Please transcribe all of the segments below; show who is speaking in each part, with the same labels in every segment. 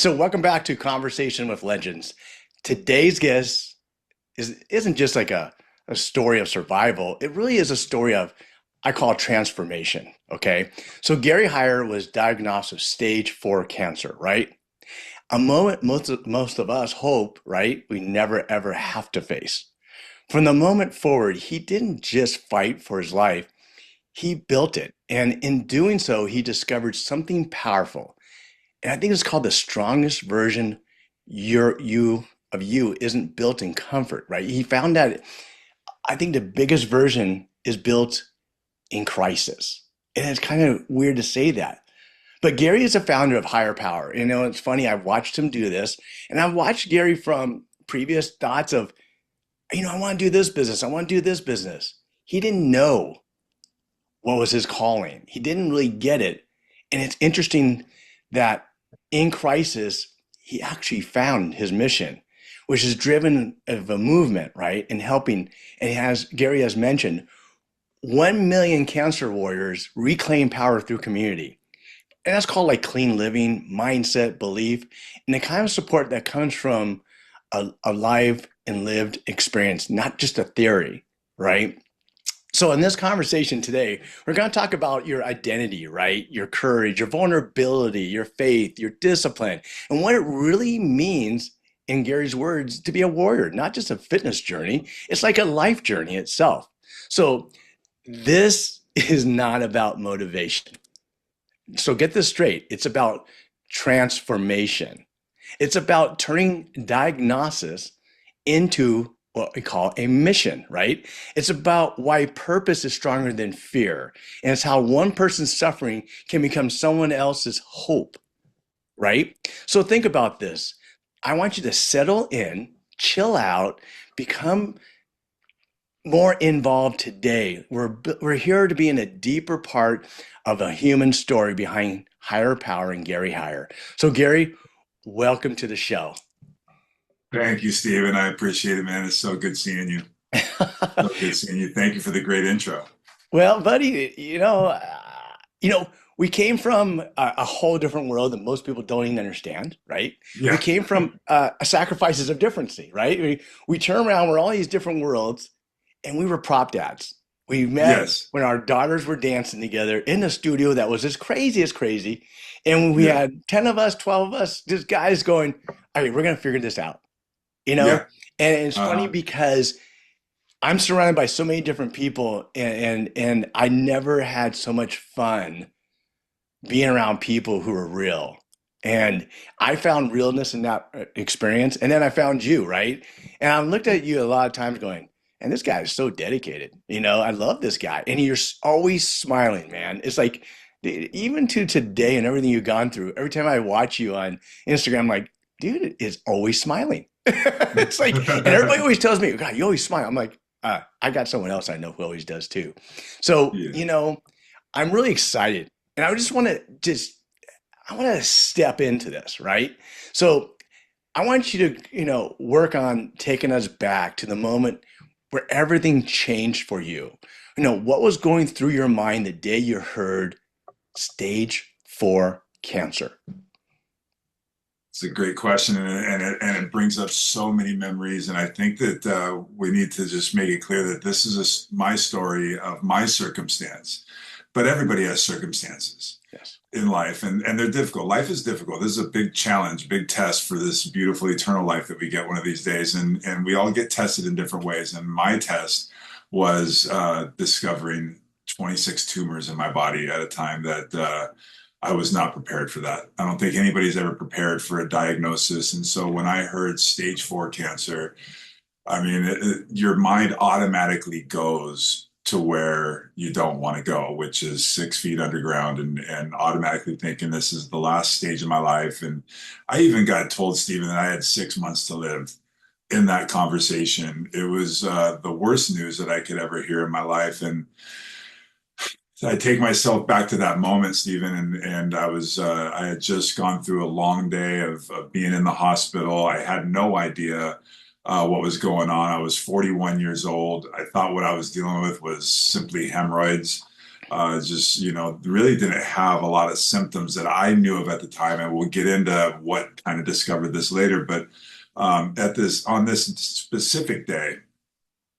Speaker 1: So welcome back to Conversation with Legends. Today's guest isn't just like a story of survival. It really is a story of, I call it transformation. Okay. So Gary Heyer was diagnosed with stage 4 cancer, right? A moment most of us hope, right, we never ever have to face. From the moment forward, he didn't just fight for his life, he built it. And in doing so, he discovered something powerful. And I think it's called the strongest version you of you isn't built in comfort, right? He found that I think the biggest version is built in crisis. And it's kind of weird to say that. But Gary is a founder of Higher Power. You know, it's funny, I've watched him do this, and I've watched Gary from previous thoughts of, I want to do this business, I want to do this business. He didn't know what was his calling. He didn't really get it. And it's interesting that in crisis, he actually found his mission, which is driven of a movement, right? And helping, and Gary has mentioned, 1 million cancer warriors reclaim power through community. And that's called like clean living, mindset, belief, and the kind of support that comes from a live and lived experience, not just a theory, right? So in this conversation today, we're going to talk about your identity, right? Your courage, your vulnerability, your faith, your discipline, and what it really means, in Gary's words, to be a warrior, not just a fitness journey. It's like a life journey itself. So this is not about motivation. So get this straight. It's about transformation. It's about turning diagnosis into what we call a mission, right? It's about why purpose is stronger than fear. And it's how one person's suffering can become someone else's hope, right? So think about this. I want you to settle in, chill out, become more involved today. We're here to be in a deeper part of a human story behind Higher Power and Gary Heyer. So Gary, welcome to the show.
Speaker 2: Thank you, Stephen. I appreciate it, man. It's so good seeing you. So good seeing you. Thank you for the great intro.
Speaker 1: Well, buddy, we came from a whole different world that most people don't even understand, right? We
Speaker 2: Yeah.
Speaker 1: came from sacrifices of difference, right? We turn around, we're all these different worlds, and we were prop dads. We met
Speaker 2: Yes.
Speaker 1: when our daughters were dancing together in a studio that was as crazy. And we
Speaker 2: Yeah.
Speaker 1: had 10 of us, 12 of us, just guys going, all right, we're going to figure this out, you know?
Speaker 2: Yeah.
Speaker 1: And it's funny
Speaker 2: Uh-huh.
Speaker 1: because I'm surrounded by so many different people, and I never had so much fun being around people who are real. And I found realness in that experience. And then I found you, right? And I looked at you a lot of times going, and this guy is so dedicated. I love this guy. And you're always smiling, man. It's like, even to today and everything you've gone through, every time I watch you on Instagram, I'm like, dude is always smiling. It's like, and everybody always tells me, God, you always smile. I'm like, I got someone else I know who always does too. So,
Speaker 2: Yeah.
Speaker 1: I'm really excited. And I want to step into this, right? So I want you to, work on taking us back to the moment where everything changed for you. What was going through your mind the day you heard stage 4 cancer?
Speaker 2: It's a great question, and it brings up so many memories. And I think that we need to just make it clear that this is my story of my circumstance, but everybody has circumstances
Speaker 1: Yes.
Speaker 2: in life, and they're difficult. Life is difficult. This is a big challenge, big test for this beautiful eternal life that we get one of these days, and we all get tested in different ways. And my test was discovering 26 tumors in my body at a time that I was not prepared for that. I don't think anybody's ever prepared for a diagnosis. And so when I heard stage 4 cancer, I mean, your mind automatically goes to where you don't want to go, which is 6 feet underground, and automatically thinking this is the last stage of my life. And I even got told, Stephen, that I had 6 months to live in that conversation. It was the worst news that I could ever hear in my life. And I take myself back to that moment, Stephen, and I had just gone through a long day of being in the hospital. I had no idea what was going on. I was 41 years old. I thought what I was dealing with was simply hemorrhoids. Just, really didn't have a lot of symptoms that I knew of at the time. And we'll get into what kind of discovered this later. But on this specific day,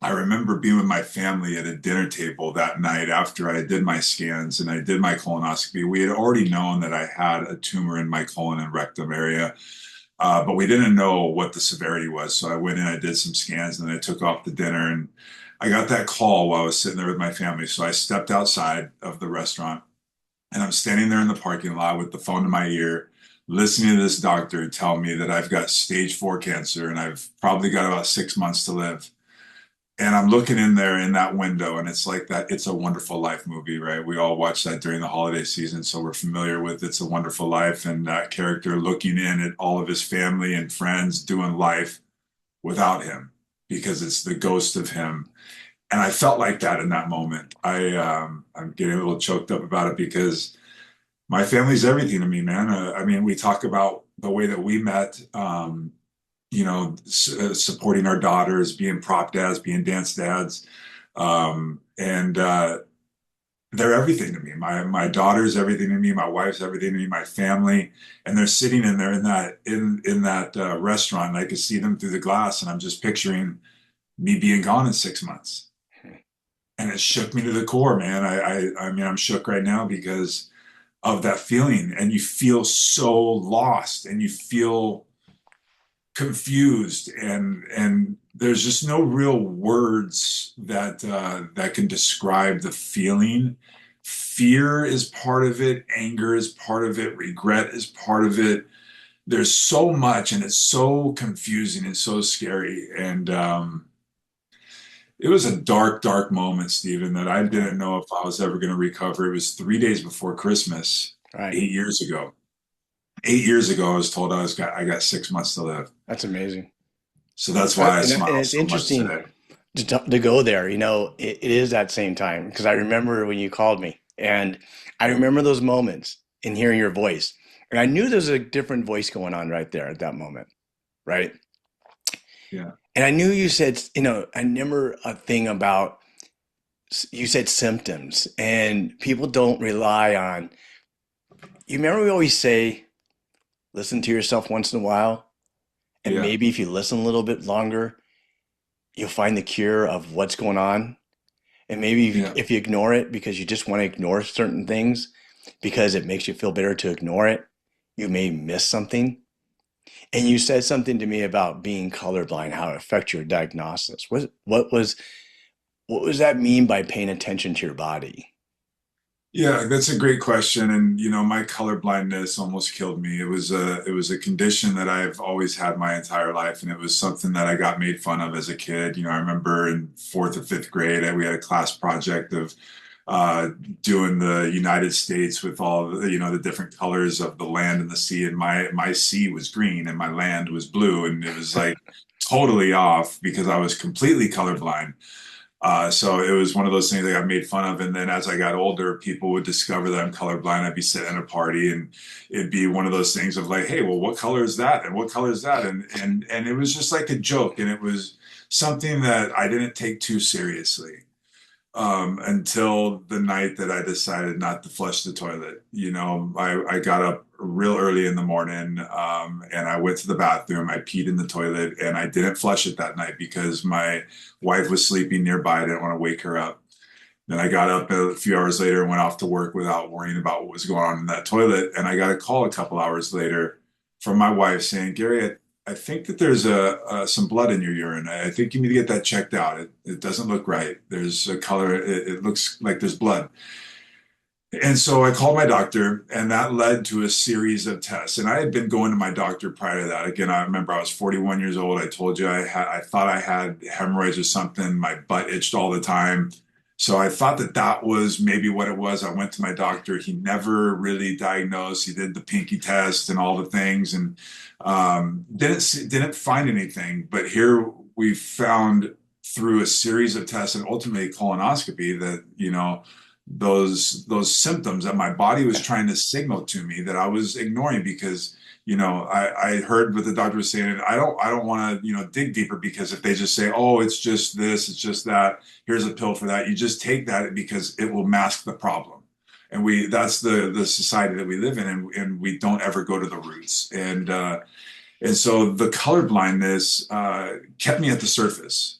Speaker 2: I remember being with my family at a dinner table that night after I did my scans and I did my colonoscopy. We had already known that I had a tumor in my colon and rectum area, but we didn't know what the severity was. So I went in, I did some scans, and then I took off the dinner. And I got that call while I was sitting there with my family. So I stepped outside of the restaurant and I'm standing there in the parking lot with the phone to my ear, listening to this doctor tell me that I've got stage 4 cancer and I've probably got about 6 months to live. And I'm looking in there in that window, and it's like that It's a Wonderful Life movie, right? We all watch that during the holiday season, so we're familiar with It's a Wonderful Life and that character looking in at all of his family and friends doing life without him because it's the ghost of him. And I felt like that in that moment. I'm getting a little choked up about it because my family's everything to me, man. I mean, we talk about the way that we met. Supporting our daughters, being prop dads, being dance dads. And They're everything to me. My daughter's everything to me. My wife's everything to me. My family, and they're sitting in there in that restaurant, and I could see them through the glass, and I'm just picturing me being gone in 6 months, and it shook me to the core, man. I mean, I'm shook right now because of that feeling, and you feel so lost, and you feel confused, and there's just no real words that can describe the feeling. Fear is part of it, anger is part of it, regret is part of it. There's so much, and it's so confusing and so scary. And It was a dark, dark moment, Stephen, that I didn't know if I was ever going to recover. It was 3 days before Christmas,
Speaker 1: Right.
Speaker 2: 8 years ago. 8 years ago, I was told I got 6 months to live.
Speaker 1: That's amazing.
Speaker 2: So that's why I
Speaker 1: And
Speaker 2: smile
Speaker 1: it's
Speaker 2: so much
Speaker 1: interesting
Speaker 2: today.
Speaker 1: to go there. It is that same time because I remember when you called me, and I remember those moments and hearing your voice, and I knew there's a different voice going on right there at that moment, right?
Speaker 2: Yeah.
Speaker 1: And I knew you said, I remember a thing about you said symptoms, and people don't rely on. You remember we always say, listen to yourself once in a while, and
Speaker 2: Yeah.
Speaker 1: maybe if you listen a little bit longer, you'll find the cure of what's going on. And maybe
Speaker 2: Yeah.
Speaker 1: if you ignore it because you just want to ignore certain things because it makes you feel better to ignore it, you may miss something. And you said something to me about being colorblind, how it affects your diagnosis. What was that mean by paying attention to your body?
Speaker 2: Yeah, that's a great question. And my color blindness almost killed me. It was a condition that I've always had my entire life, and it was something that I got made fun of as a kid. I remember in fourth or fifth grade, we had a class project of uh, doing the United States with all the different colors of the land and the sea. And my sea was green and my land was blue, and it was like totally off because I was completely colorblind. So it was one of those things that got made fun of. And then as I got older, people would discover that I'm colorblind. I'd be sitting at a party and it'd be one of those things of like, hey, well, what color is that? And what color is that? And it was just like a joke. And it was something that I didn't take too seriously until the night that I decided not to flush the toilet. I got up real early in the morning and I went to the bathroom. I peed in the toilet and I didn't flush it that night because my wife was sleeping nearby. I didn't want to wake her up. Then I got up a few hours later and went off to work without worrying about what was going on in that toilet. And I got a call a couple hours later from my wife saying, Gary, I think that there's some blood in your urine. I think you need to get that checked out. It doesn't look right. There's a color. It looks like there's blood. And so I called my doctor, and that led to a series of tests. And I had been going to my doctor prior to that. Again, I remember I was 41 years old. I told you I thought I had hemorrhoids or something. My butt itched all the time. So I thought that was maybe what it was. I went to my doctor. He never really diagnosed. He did the pinky test and all the things, and didn't find anything. But here we found through a series of tests and ultimately colonoscopy that those symptoms that my body was trying to signal to me that I was ignoring because I heard what the doctor was saying, and I don't want to, dig deeper, because if they just say, oh, it's just this, it's just that, here's a pill for that, you just take that because it will mask the problem. And that's the society that we live in, and we don't ever go to the roots. And so the color blindness kept me at the surface,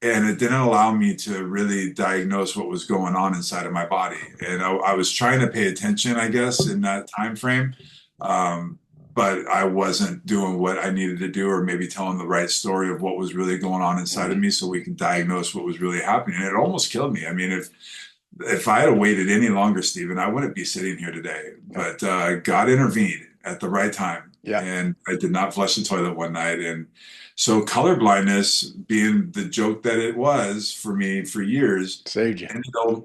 Speaker 2: and it didn't allow me to really diagnose what was going on inside of my body. And I was trying to pay attention, I guess, in that time frame, um, but I wasn't doing what I needed to do, or maybe telling the right story of what was really going on inside of
Speaker 1: Mm.
Speaker 2: me, so we could diagnose what was really happening. And it almost killed me. I mean, if I had waited any longer, Stephen, I wouldn't be sitting here today.
Speaker 1: Yeah.
Speaker 2: But God intervened at the right time,
Speaker 1: Yeah.
Speaker 2: and I did not flush the toilet one night. And so, color blindness, being the joke that it was for me for years,
Speaker 1: Saved you.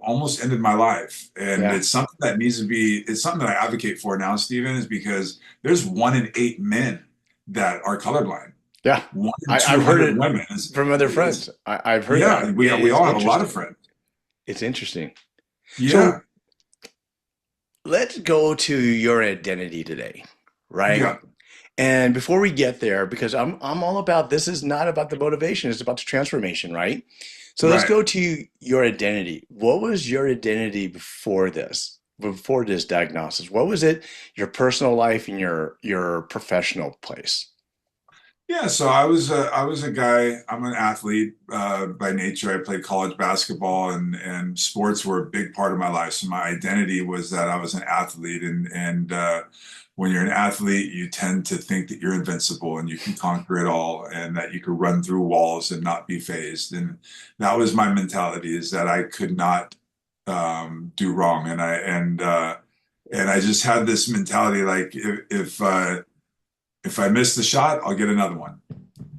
Speaker 2: almost ended my life. And
Speaker 1: Yeah.
Speaker 2: it's something that needs to be. It's something that I advocate for now, Stephen, is because there's 1 in 8 men that are colorblind.
Speaker 1: Yeah.
Speaker 2: One in
Speaker 1: I've heard
Speaker 2: 200
Speaker 1: it
Speaker 2: women
Speaker 1: from other
Speaker 2: is
Speaker 1: friends. I've heard
Speaker 2: yeah.
Speaker 1: that.
Speaker 2: We
Speaker 1: It's
Speaker 2: all have a lot of
Speaker 1: interesting.
Speaker 2: friends.
Speaker 1: It's interesting. So
Speaker 2: Yeah,
Speaker 1: let's go to your identity today, right?
Speaker 2: yeah.
Speaker 1: And before we get there, because I'm all about this is not about the motivation, it's about the transformation, right? So let's
Speaker 2: Right.
Speaker 1: go to your identity. What was your identity before this diagnosis? What was it, your personal life and your professional place?
Speaker 2: Yeah, so I was a guy. I'm an athlete by nature. I played college basketball, and sports were a big part of my life. So my identity was that I was an athlete, and when you're an athlete, you tend to think that you're invincible and you can conquer it all, and that you could run through walls and not be phased. And that was my mentality: is that I could not do wrong, and I just had this mentality, like if I miss the shot, I'll get another one,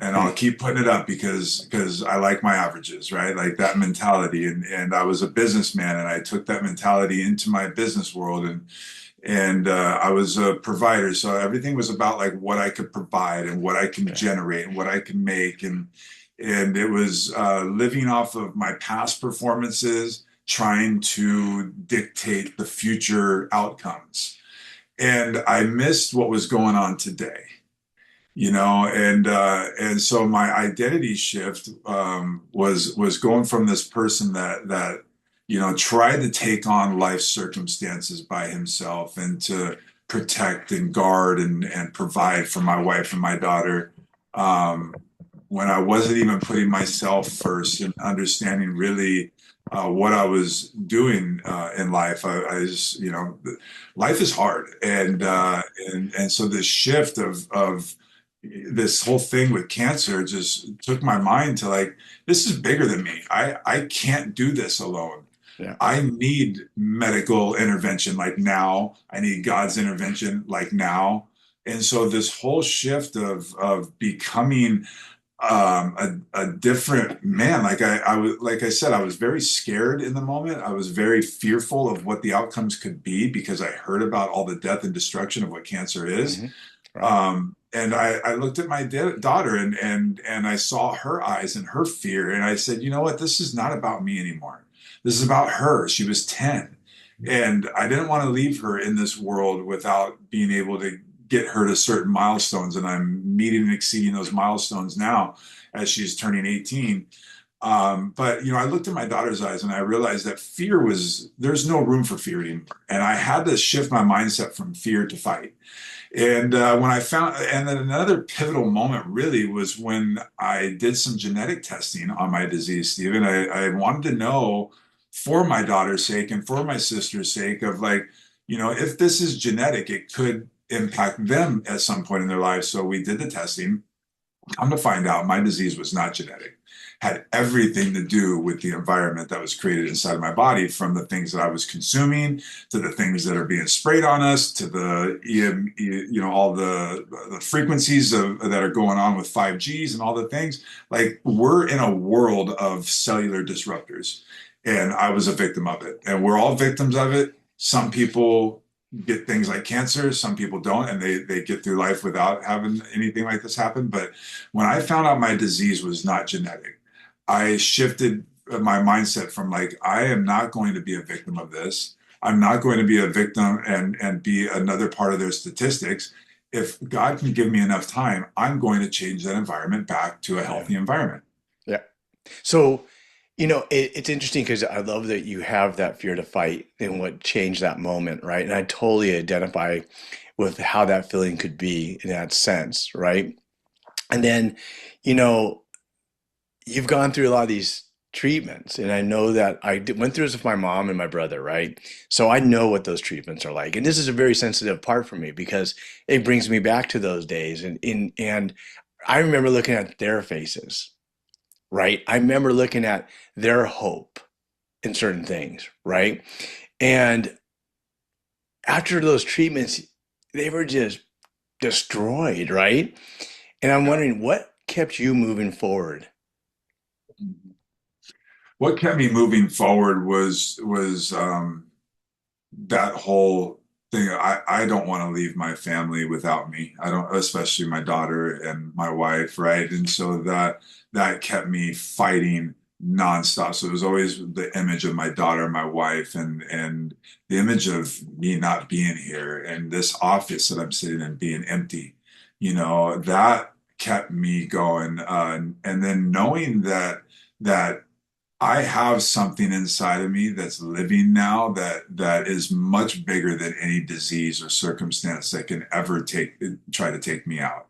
Speaker 2: and
Speaker 1: Hmm.
Speaker 2: I'll keep putting it up because I like my averages, right? Like that mentality. And I was a businessman, and I took that mentality into my business world, and I was a provider, so everything was about like what I could provide and what I can
Speaker 1: Okay.
Speaker 2: generate and what I can make, and it was living off of my past performances, trying to dictate the future outcomes. And I missed what was going on today, and so my identity shift was going from this person that tried to take on life circumstances by himself, and to protect and guard and provide for my wife and my daughter, um, when I wasn't even putting myself first and understanding really what I was doing in life. I just, life is hard, and so this shift of this whole thing with cancer just took my mind to, like, this is bigger than me. I can't do this alone.
Speaker 1: Yeah.
Speaker 2: I need medical intervention like now. I need God's intervention like now. And so this whole shift of becoming a different man, I was, like I said, I was very scared in the moment. I was very fearful of what the outcomes could be, because I heard about all the death and destruction of what cancer is.
Speaker 1: Hmm. Right.
Speaker 2: And I looked at my daughter, and I saw her eyes and her fear, and I said, you know what? This is not about me anymore. This is about her. She was 10, and I didn't want to leave her in this world without being able to get her to certain milestones, and I'm meeting and exceeding those milestones now as she's turning 18. But I looked at my daughter's eyes, and I realized that there's no room for fear anymore, and I had to shift my mindset from fear to fight. And and then another pivotal moment really was when I did some genetic testing on my disease, Stephen. I wanted to know, for my daughter's sake and for my sister's sake, of like, if this is genetic, it could impact them at some point in their lives. So we did the testing. Come to find out, my disease was not genetic. Had everything to do with the environment that was created inside of my body, from the things that I was consuming, to the things that are being sprayed on us, to the all the frequencies that are going on with 5Gs and all the things. Like, we're in a world of cellular disruptors, and I was a victim of it, and we're all victims of it. Some people get things like cancer, some people don't, and they get through life without having anything like this happen. But when I found out my disease was not genetic, I shifted my mindset from, like, I am not going to be a victim of this. I'm not going to be a victim and be another part of their statistics. if God can give me enough time, I'm going to change that environment back to a
Speaker 1: Yeah.
Speaker 2: healthy environment.
Speaker 1: Yeah. So, it's interesting because I love that you have that fear to fight and what changed that moment, right? And I totally identify with how that feeling could be in that sense, right? And then, you know, you've gone through a lot of these treatments, and I know that went through this with my mom and my brother, right? So I know what those treatments are like, and this is a very sensitive part for me because it brings me back to those days, and I remember looking at their faces, right? I remember looking at their hope in certain things, right? And after those treatments, they were just destroyed, right? And I'm
Speaker 2: Yeah.
Speaker 1: wondering what kept you moving forward.
Speaker 2: What kept me moving forward was that whole thing. I don't want to leave my family without me. I don't, especially my daughter and my wife, right? And so that kept me fighting nonstop. So it was always the image of my daughter, my wife, and the image of me not being here and this office that I'm sitting in being empty. That kept me going. And then knowing that I have something inside of me that's living now that is much bigger than any disease or circumstance that can ever try to take me out.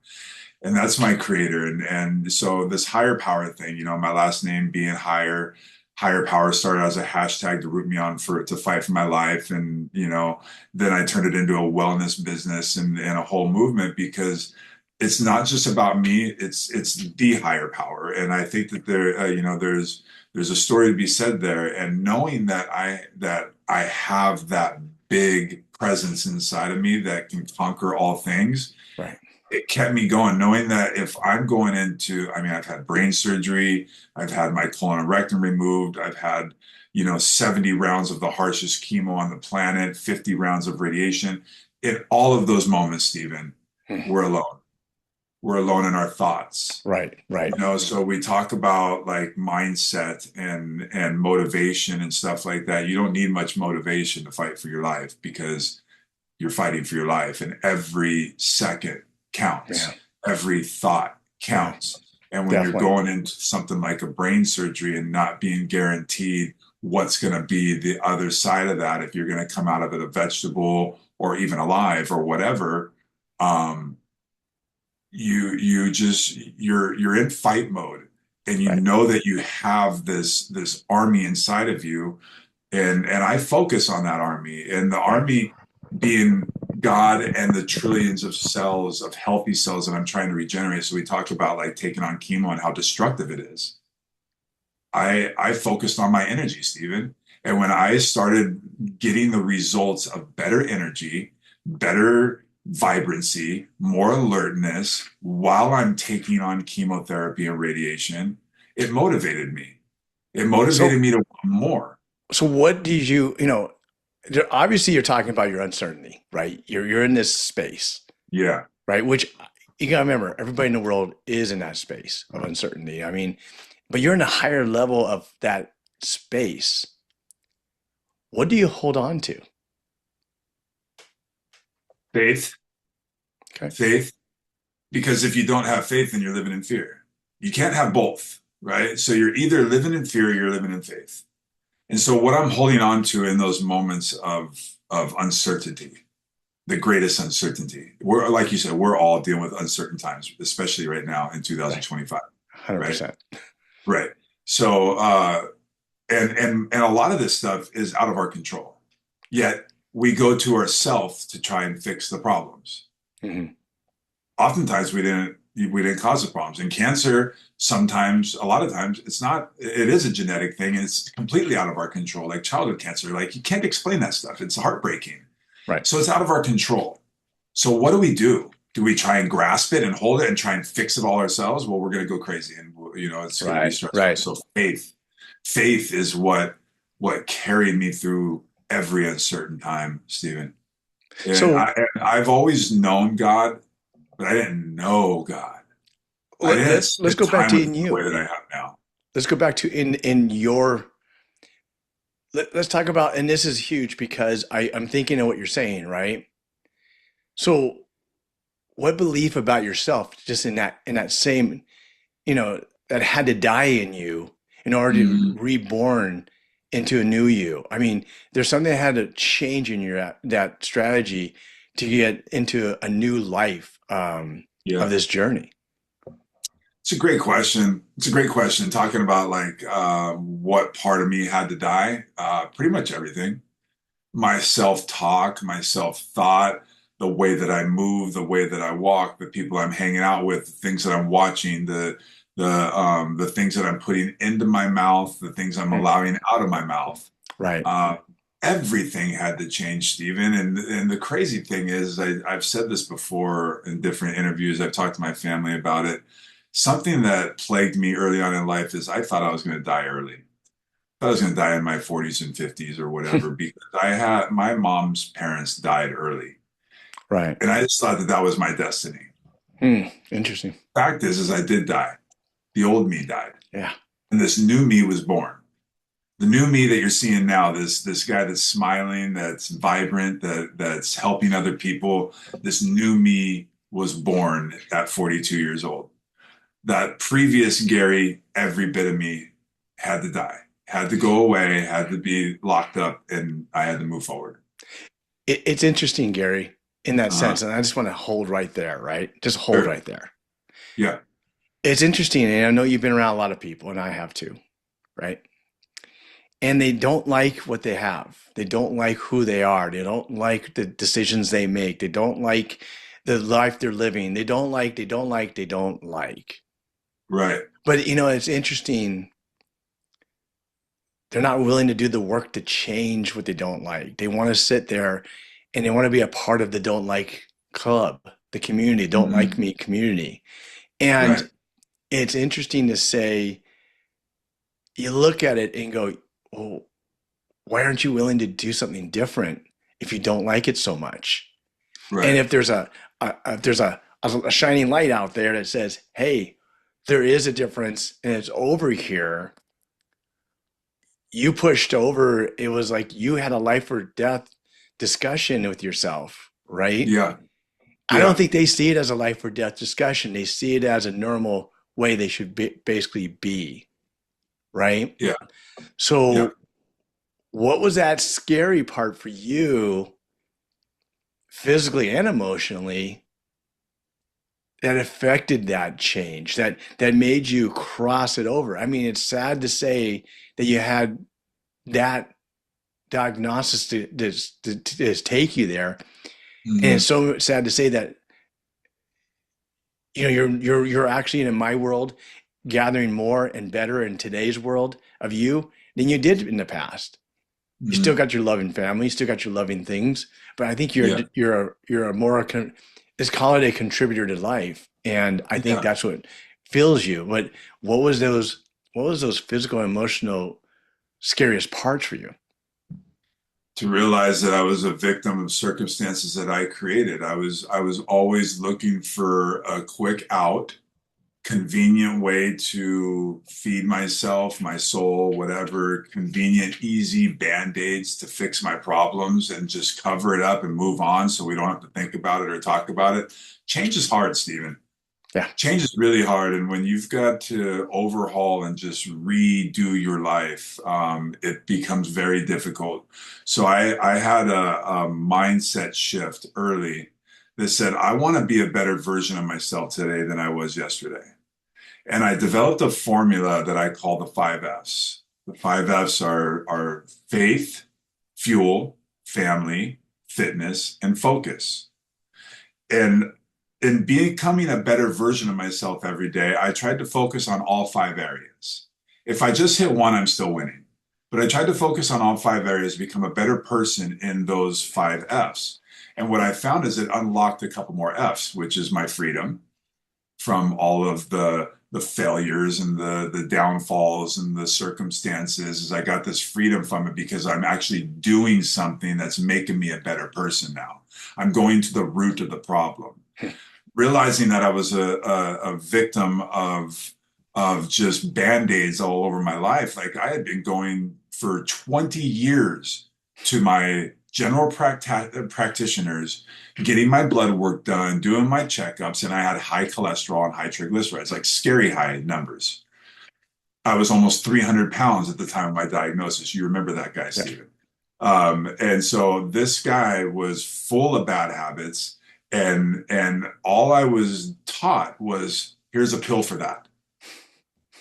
Speaker 2: And that's my creator. And so this higher power thing, my last name being higher power started as a hashtag to root me on to fight for my life. And, then I turned it into a wellness business and a whole movement because it's not just about me, it's the higher power. And I think that there's a story to be said there. And knowing that I have that big presence inside of me that can conquer all things,
Speaker 1: Right.
Speaker 2: it kept me going, knowing that if I'm going into, I mean, I've had brain surgery, I've had my colon and rectum removed, I've had, 70 rounds of the harshest chemo on the planet, 50 rounds of radiation. In all of those moments, Stephen,
Speaker 1: Hmm.
Speaker 2: we're alone. We're alone in our thoughts.
Speaker 1: Right, right,
Speaker 2: So we talk about like mindset and motivation and stuff like that. You don't need much motivation to fight for your life because you're fighting for your life, and every second
Speaker 1: yeah,
Speaker 2: counts. Every thought
Speaker 1: yeah,
Speaker 2: counts. And when you're
Speaker 1: definitely.
Speaker 2: going into something like a brain surgery and not being guaranteed what's going to be the other side of that, if you're going to come out of it a vegetable or even alive or whatever, um, you're in fight mode, and you
Speaker 1: Right.
Speaker 2: know that you have this army inside of you, and I focus on that army, and the
Speaker 1: Right.
Speaker 2: army being God and the trillions of cells, of healthy cells that I'm trying to regenerate. So we talked about like taking on chemo and how destructive it is. I focused on my energy, Stephen. And when I started getting the results of better energy, better vibrancy, more alertness while I'm taking on chemotherapy and radiation, it motivated me. It motivated
Speaker 1: So,
Speaker 2: me to want more.
Speaker 1: so what did obviously you're talking about your uncertainty, right? You're in this space,
Speaker 2: Yeah.
Speaker 1: right? Which you gotta remember, everybody in the world is in that space of uncertainty. I mean, but you're in a higher level of that space. What do you hold on to?
Speaker 2: Faith,
Speaker 1: Okay.
Speaker 2: faith, because if you don't have faith, then you're living in fear. You can't have both, right? So you're either living in fear or you're living in faith. And so what I'm holding on to in those moments of uncertainty, the greatest uncertainty. We're like you said, we're all dealing with uncertain times, especially right now in
Speaker 1: Right.
Speaker 2: 2025, right?
Speaker 1: 100%.
Speaker 2: Right. So and a lot of this stuff is out of our control. Yet we go to ourselves to try and fix the problems.
Speaker 1: Hmm.
Speaker 2: Oftentimes we didn't cause the problems. And cancer, sometimes, a lot of times, it is a genetic thing and it's completely out of our control, like childhood cancer. Like you can't explain that stuff. It's heartbreaking.
Speaker 1: Right.
Speaker 2: So it's out of our control. So what do we do? Do we try and grasp it and hold it and try and fix it all ourselves? Well, we're going to go crazy and it's going to be
Speaker 1: Right.
Speaker 2: stressful.
Speaker 1: Right.
Speaker 2: So faith is what carried me through every uncertain time, Stephen.
Speaker 1: So
Speaker 2: And I've always known God, but I didn't know God. I didn't
Speaker 1: let's
Speaker 2: spend
Speaker 1: go back
Speaker 2: time
Speaker 1: to
Speaker 2: with him
Speaker 1: in
Speaker 2: the way
Speaker 1: you.
Speaker 2: that I have now.
Speaker 1: Let's go back to in your let's talk about, and this is huge because I'm thinking of what you're saying, right? So what belief about yourself, just in that same, that had to die in you in order to
Speaker 2: Mhm.
Speaker 1: reborn into a new you? I mean, there's something that had to change in your that strategy to get into a new life of
Speaker 2: Yeah.
Speaker 1: this journey.
Speaker 2: It's a great question. It's a great question. Talking about like what part of me had to die. Pretty much everything. My self-talk, my self-thought, the way that I move, the way that I walk, the people I'm hanging out with, the things that I'm watching, the things that I'm putting into my mouth, the things I'm
Speaker 1: Hmm.
Speaker 2: allowing out of my mouth.
Speaker 1: Right.
Speaker 2: Uh, Everything had to change, Stephen. And the crazy thing is, I've said this before in different interviews. I've talked to my family about it. Something that plagued me early on in life is I thought I was going to die early. I was going to die in my 40s and 50s or whatever because I had my mom's parents died early,
Speaker 1: Right.
Speaker 2: and I just thought that that was my destiny.
Speaker 1: Hmm. Interesting.
Speaker 2: Fact is I did die. The old me died,
Speaker 1: Yeah.
Speaker 2: and this new me was born. The new me that you're seeing now, this guy that's smiling, that's vibrant, that's helping other people. This new me was born at 42 years old. That previous Gary, every bit of me had to die, had to go away, had to be locked up, and I had to move forward.
Speaker 1: It's interesting, Gary, in that
Speaker 2: Uh,
Speaker 1: sense. And I just want to hold right there, right? Just hold
Speaker 2: sure.
Speaker 1: right there.
Speaker 2: Yeah.
Speaker 1: It's interesting. And I know you've been around a lot of people, and I have too, right? And they don't like what they have. They don't like who they are. They don't like the decisions they make. They don't like the life they're living. They don't like.
Speaker 2: Right.
Speaker 1: But it's interesting. They're not willing to do the work to change what they don't like. They want to sit there and they want to be a part of the don't like club, the community, don't like
Speaker 2: Hmm.
Speaker 1: me community. And
Speaker 2: Right.
Speaker 1: it's interesting to say, you look at it and go, well, why aren't you willing to do something different if you don't like it so much? And
Speaker 2: Right.
Speaker 1: if there's if there's a shining light out there that says, hey, there is a difference and it's over here, you pushed over, it was like you had a life or death discussion with yourself, right?
Speaker 2: Yeah.
Speaker 1: I don't
Speaker 2: Yeah.
Speaker 1: think they see it as a life or death discussion. They see it as a normal way they should basically be, right?
Speaker 2: Yeah. Yeah.
Speaker 1: So, what was that scary part for you, physically and emotionally, that affected that change, that made you cross it over? I mean, it's sad to say that you had that diagnosis to take you there. And it's
Speaker 2: Hmm.
Speaker 1: so sad to say that you're actually in my world gathering more and better in today's world of you than you did in the past. You still
Speaker 2: Hmm.
Speaker 1: got your loving family, you still got your loving things, but I think
Speaker 2: Yeah.
Speaker 1: you're a more let's call it a contributor to life, and I think
Speaker 2: Yeah.
Speaker 1: that's what fills you. But what was those what was those physical and emotional scariest parts for you?
Speaker 2: To realize that I was a victim of circumstances that I created. I was always looking for a quick out, convenient way to feed myself, my soul, whatever, convenient, easy band-aids to fix my problems and just cover it up and move on so we don't have to think about it or talk about it. Change is hard, Stephen.
Speaker 1: Yeah.
Speaker 2: Change is really hard, and when you've got to overhaul and just redo your life, it becomes very difficult. So I had a mindset shift early that said, I want to be a better version of myself today than I was yesterday. And I developed a formula that I call the 5 F's. The 5 F's are faith, fuel, family, fitness, and focus. And in becoming a better version of myself every day, I tried to focus on all 5 areas. If I just hit one, I'm still winning. But I tried to focus on all 5 areas, become a better person in those 5 F's. And what I found is it unlocked a couple more F's, which is my freedom from all of the failures and the downfalls and the circumstances. Is I got this freedom from it because I'm actually doing something that's making me a better person now. I'm going to the root of the problem, realizing that I was a victim of just band-aids all over my life. Like I had been going for 20 years to my general practitioners, getting my blood work done, doing my checkups, and I had high cholesterol and high triglycerides, like scary high numbers. I was almost 300 pounds at the time of my diagnosis. You remember that guy,
Speaker 1: Yeah.
Speaker 2: Stephen. And so this guy was full of bad habits, and all I was taught was here's a pill for that.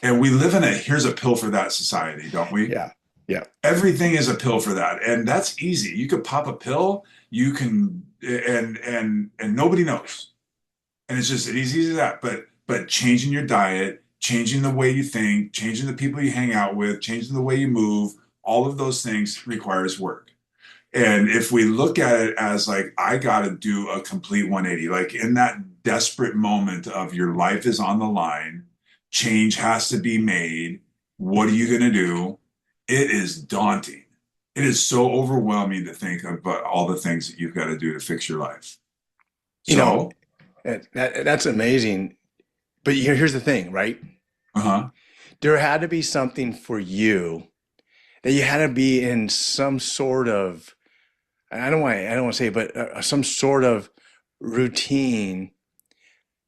Speaker 2: And we live in a here's a pill for that society, don't we?
Speaker 1: Yeah. Yeah.
Speaker 2: Everything is a pill for that, and that's easy. You could pop a pill, you can, and nobody knows, and it's just as easy as that. But changing your diet, changing the way you think, changing the people you hang out with, changing the way you move, all of those things requires work. And if we look at it as like, I got to do a complete 180, like in that desperate moment of your life is on the line, change has to be made. What are you going to do? It is daunting. It is so overwhelming to think about all the things that you've got to do to fix your life.
Speaker 1: You know,
Speaker 2: So,
Speaker 1: that's amazing. But here's the thing, right?
Speaker 2: uh-huh.
Speaker 1: There had to be something for you that you had to be in some sort of, I don't want to say, but some sort of routine,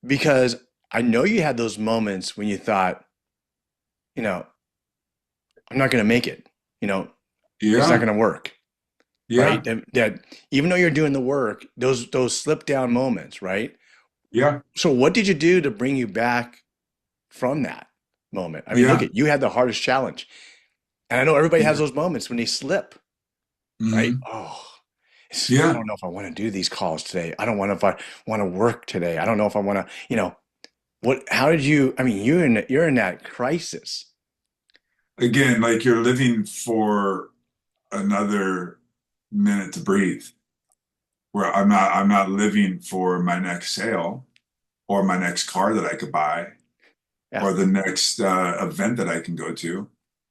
Speaker 1: because I know you had those moments when you thought, you know, I'm not going to make it. You know, it's not
Speaker 2: Yeah,
Speaker 1: going to work, right?
Speaker 2: yeah,
Speaker 1: That even though you're doing the work, those slip down moments, right?
Speaker 2: yeah,
Speaker 1: So what did you do to bring you back from that moment? I mean, look
Speaker 2: yeah,
Speaker 1: at you had the hardest challenge. And I know everybody has
Speaker 2: yeah.
Speaker 1: those moments when they slip, right?
Speaker 2: Hmm.
Speaker 1: Oh, I
Speaker 2: Yeah.
Speaker 1: don't know if I want to do these calls today. I don't want to if I want to work today. I don't know if I want to, how did you, I mean, you're in that crisis.
Speaker 2: Again, like you're living for another minute to breathe. Where I'm not living for my next sale or my next car that I could buy
Speaker 1: Yeah,
Speaker 2: or the next event that I can go to.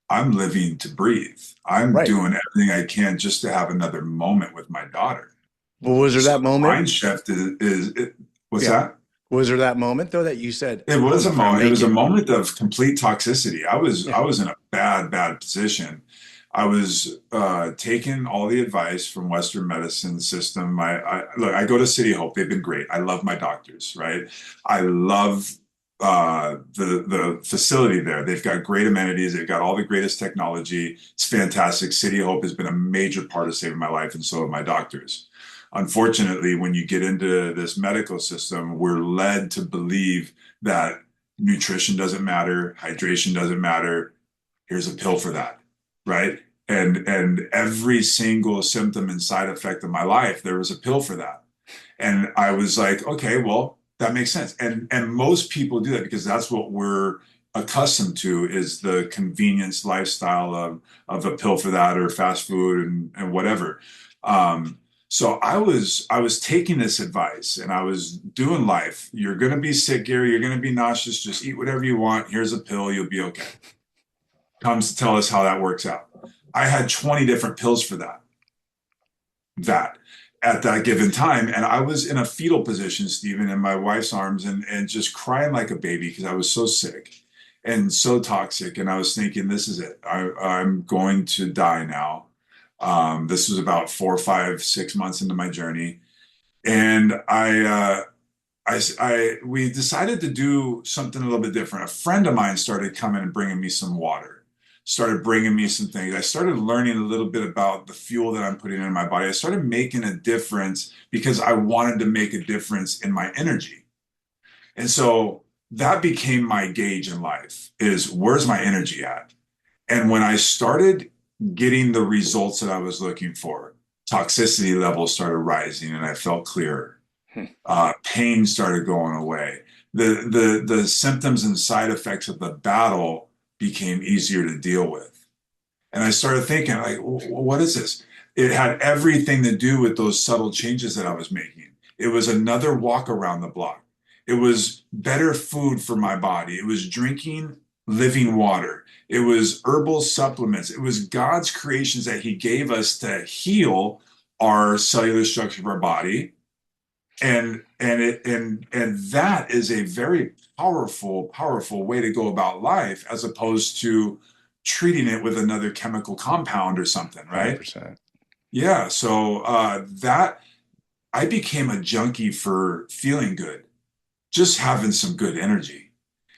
Speaker 2: I'm living to breathe. I'm
Speaker 1: right.
Speaker 2: doing everything I can just to have another moment with my daughter.
Speaker 1: Well, was there
Speaker 2: So
Speaker 1: that
Speaker 2: the
Speaker 1: moment?
Speaker 2: mind shift what's
Speaker 1: Yeah.
Speaker 2: that?
Speaker 1: Was there that moment though that you said,
Speaker 2: It
Speaker 1: I don't
Speaker 2: was
Speaker 1: know
Speaker 2: a
Speaker 1: if I'm gonna
Speaker 2: moment. It
Speaker 1: make
Speaker 2: was a
Speaker 1: it?
Speaker 2: moment of complete toxicity. I was
Speaker 1: Yeah.
Speaker 2: I was in a bad position. I was taking all the advice from Western medicine system. I look. I go to City Hope. They've been great. I love my doctors. Right. I love the facility there. They've got great amenities. They've got all the greatest technology. It's fantastic. City Hope has been a major part of saving my life, and so have my doctors. Unfortunately, when you get into this medical system, we're led to believe that nutrition doesn't matter, hydration doesn't matter. Here's a pill for that, right? And every single symptom and side effect of my life, there was a pill for that. And I was like, okay, well, that makes sense. And most people do that because that's what we're accustomed to is the convenience lifestyle of a pill for that or fast food and whatever. So I was taking this advice and I was doing life. You're gonna be sick, Gary. You're gonna be nauseous. Just eat whatever you want. Here's a pill. You'll be okay. Comes to tell us how that works out. I had 20 different pills for that at that given time. And I was in a fetal position, Stephen, in my wife's arms and just crying like a baby because I was so sick and so toxic. And I was thinking, this is it. I'm going to die now. This was about 4, 5, 6 months into my journey. And we decided to do something a little bit different. A friend of mine started coming and bringing me some water, started bringing me some things. I started learning a little bit about the fuel that I'm putting in my body. I started making a difference because I wanted to make a difference in my energy. And so that became my gauge in life is where's my energy at? And when I started getting the results that I was looking for, toxicity levels started rising and I felt clearer.
Speaker 1: Hmm.
Speaker 2: Pain started going away. The symptoms and side effects of the battle became easier to deal with. And I started thinking, like, what is this? It had everything to do with those subtle changes that I was making. It was another walk around the block. It was better food for my body. It was drinking living water. It was herbal supplements. It was God's creations that He gave us to heal our cellular structure of our body and that is a very powerful way to go about life as opposed to treating it with another chemical compound or something, right?
Speaker 1: 100%.
Speaker 2: Yeah. So that I became a junkie for feeling good, just having some good energy.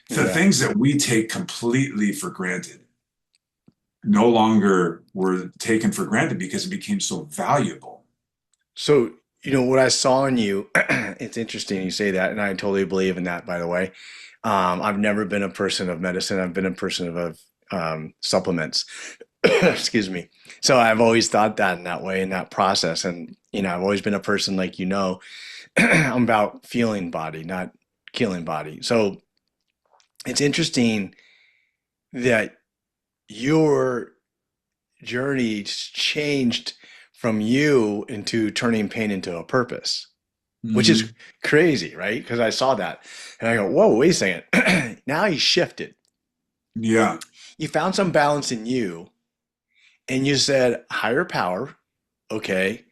Speaker 2: The
Speaker 1: Yeah.
Speaker 2: things that we take completely for granted no longer were taken for granted because it became so valuable.
Speaker 1: So, what I saw in you, it's interesting you say that, and I totally believe in that, by the way. I've never been a person of medicine. I've been a person of supplements. Excuse me. So I've always thought that in that way, in that process. And, I've always been a person like, I'm about feeling body, not killing body. So it's interesting that your journey changed from you into turning pain into a purpose, which is
Speaker 2: Hmm.
Speaker 1: crazy, right? Because I saw that and I go, whoa, wait a second. Now he shifted.
Speaker 2: Yeah.
Speaker 1: You found some balance in you and you said, higher power, okay,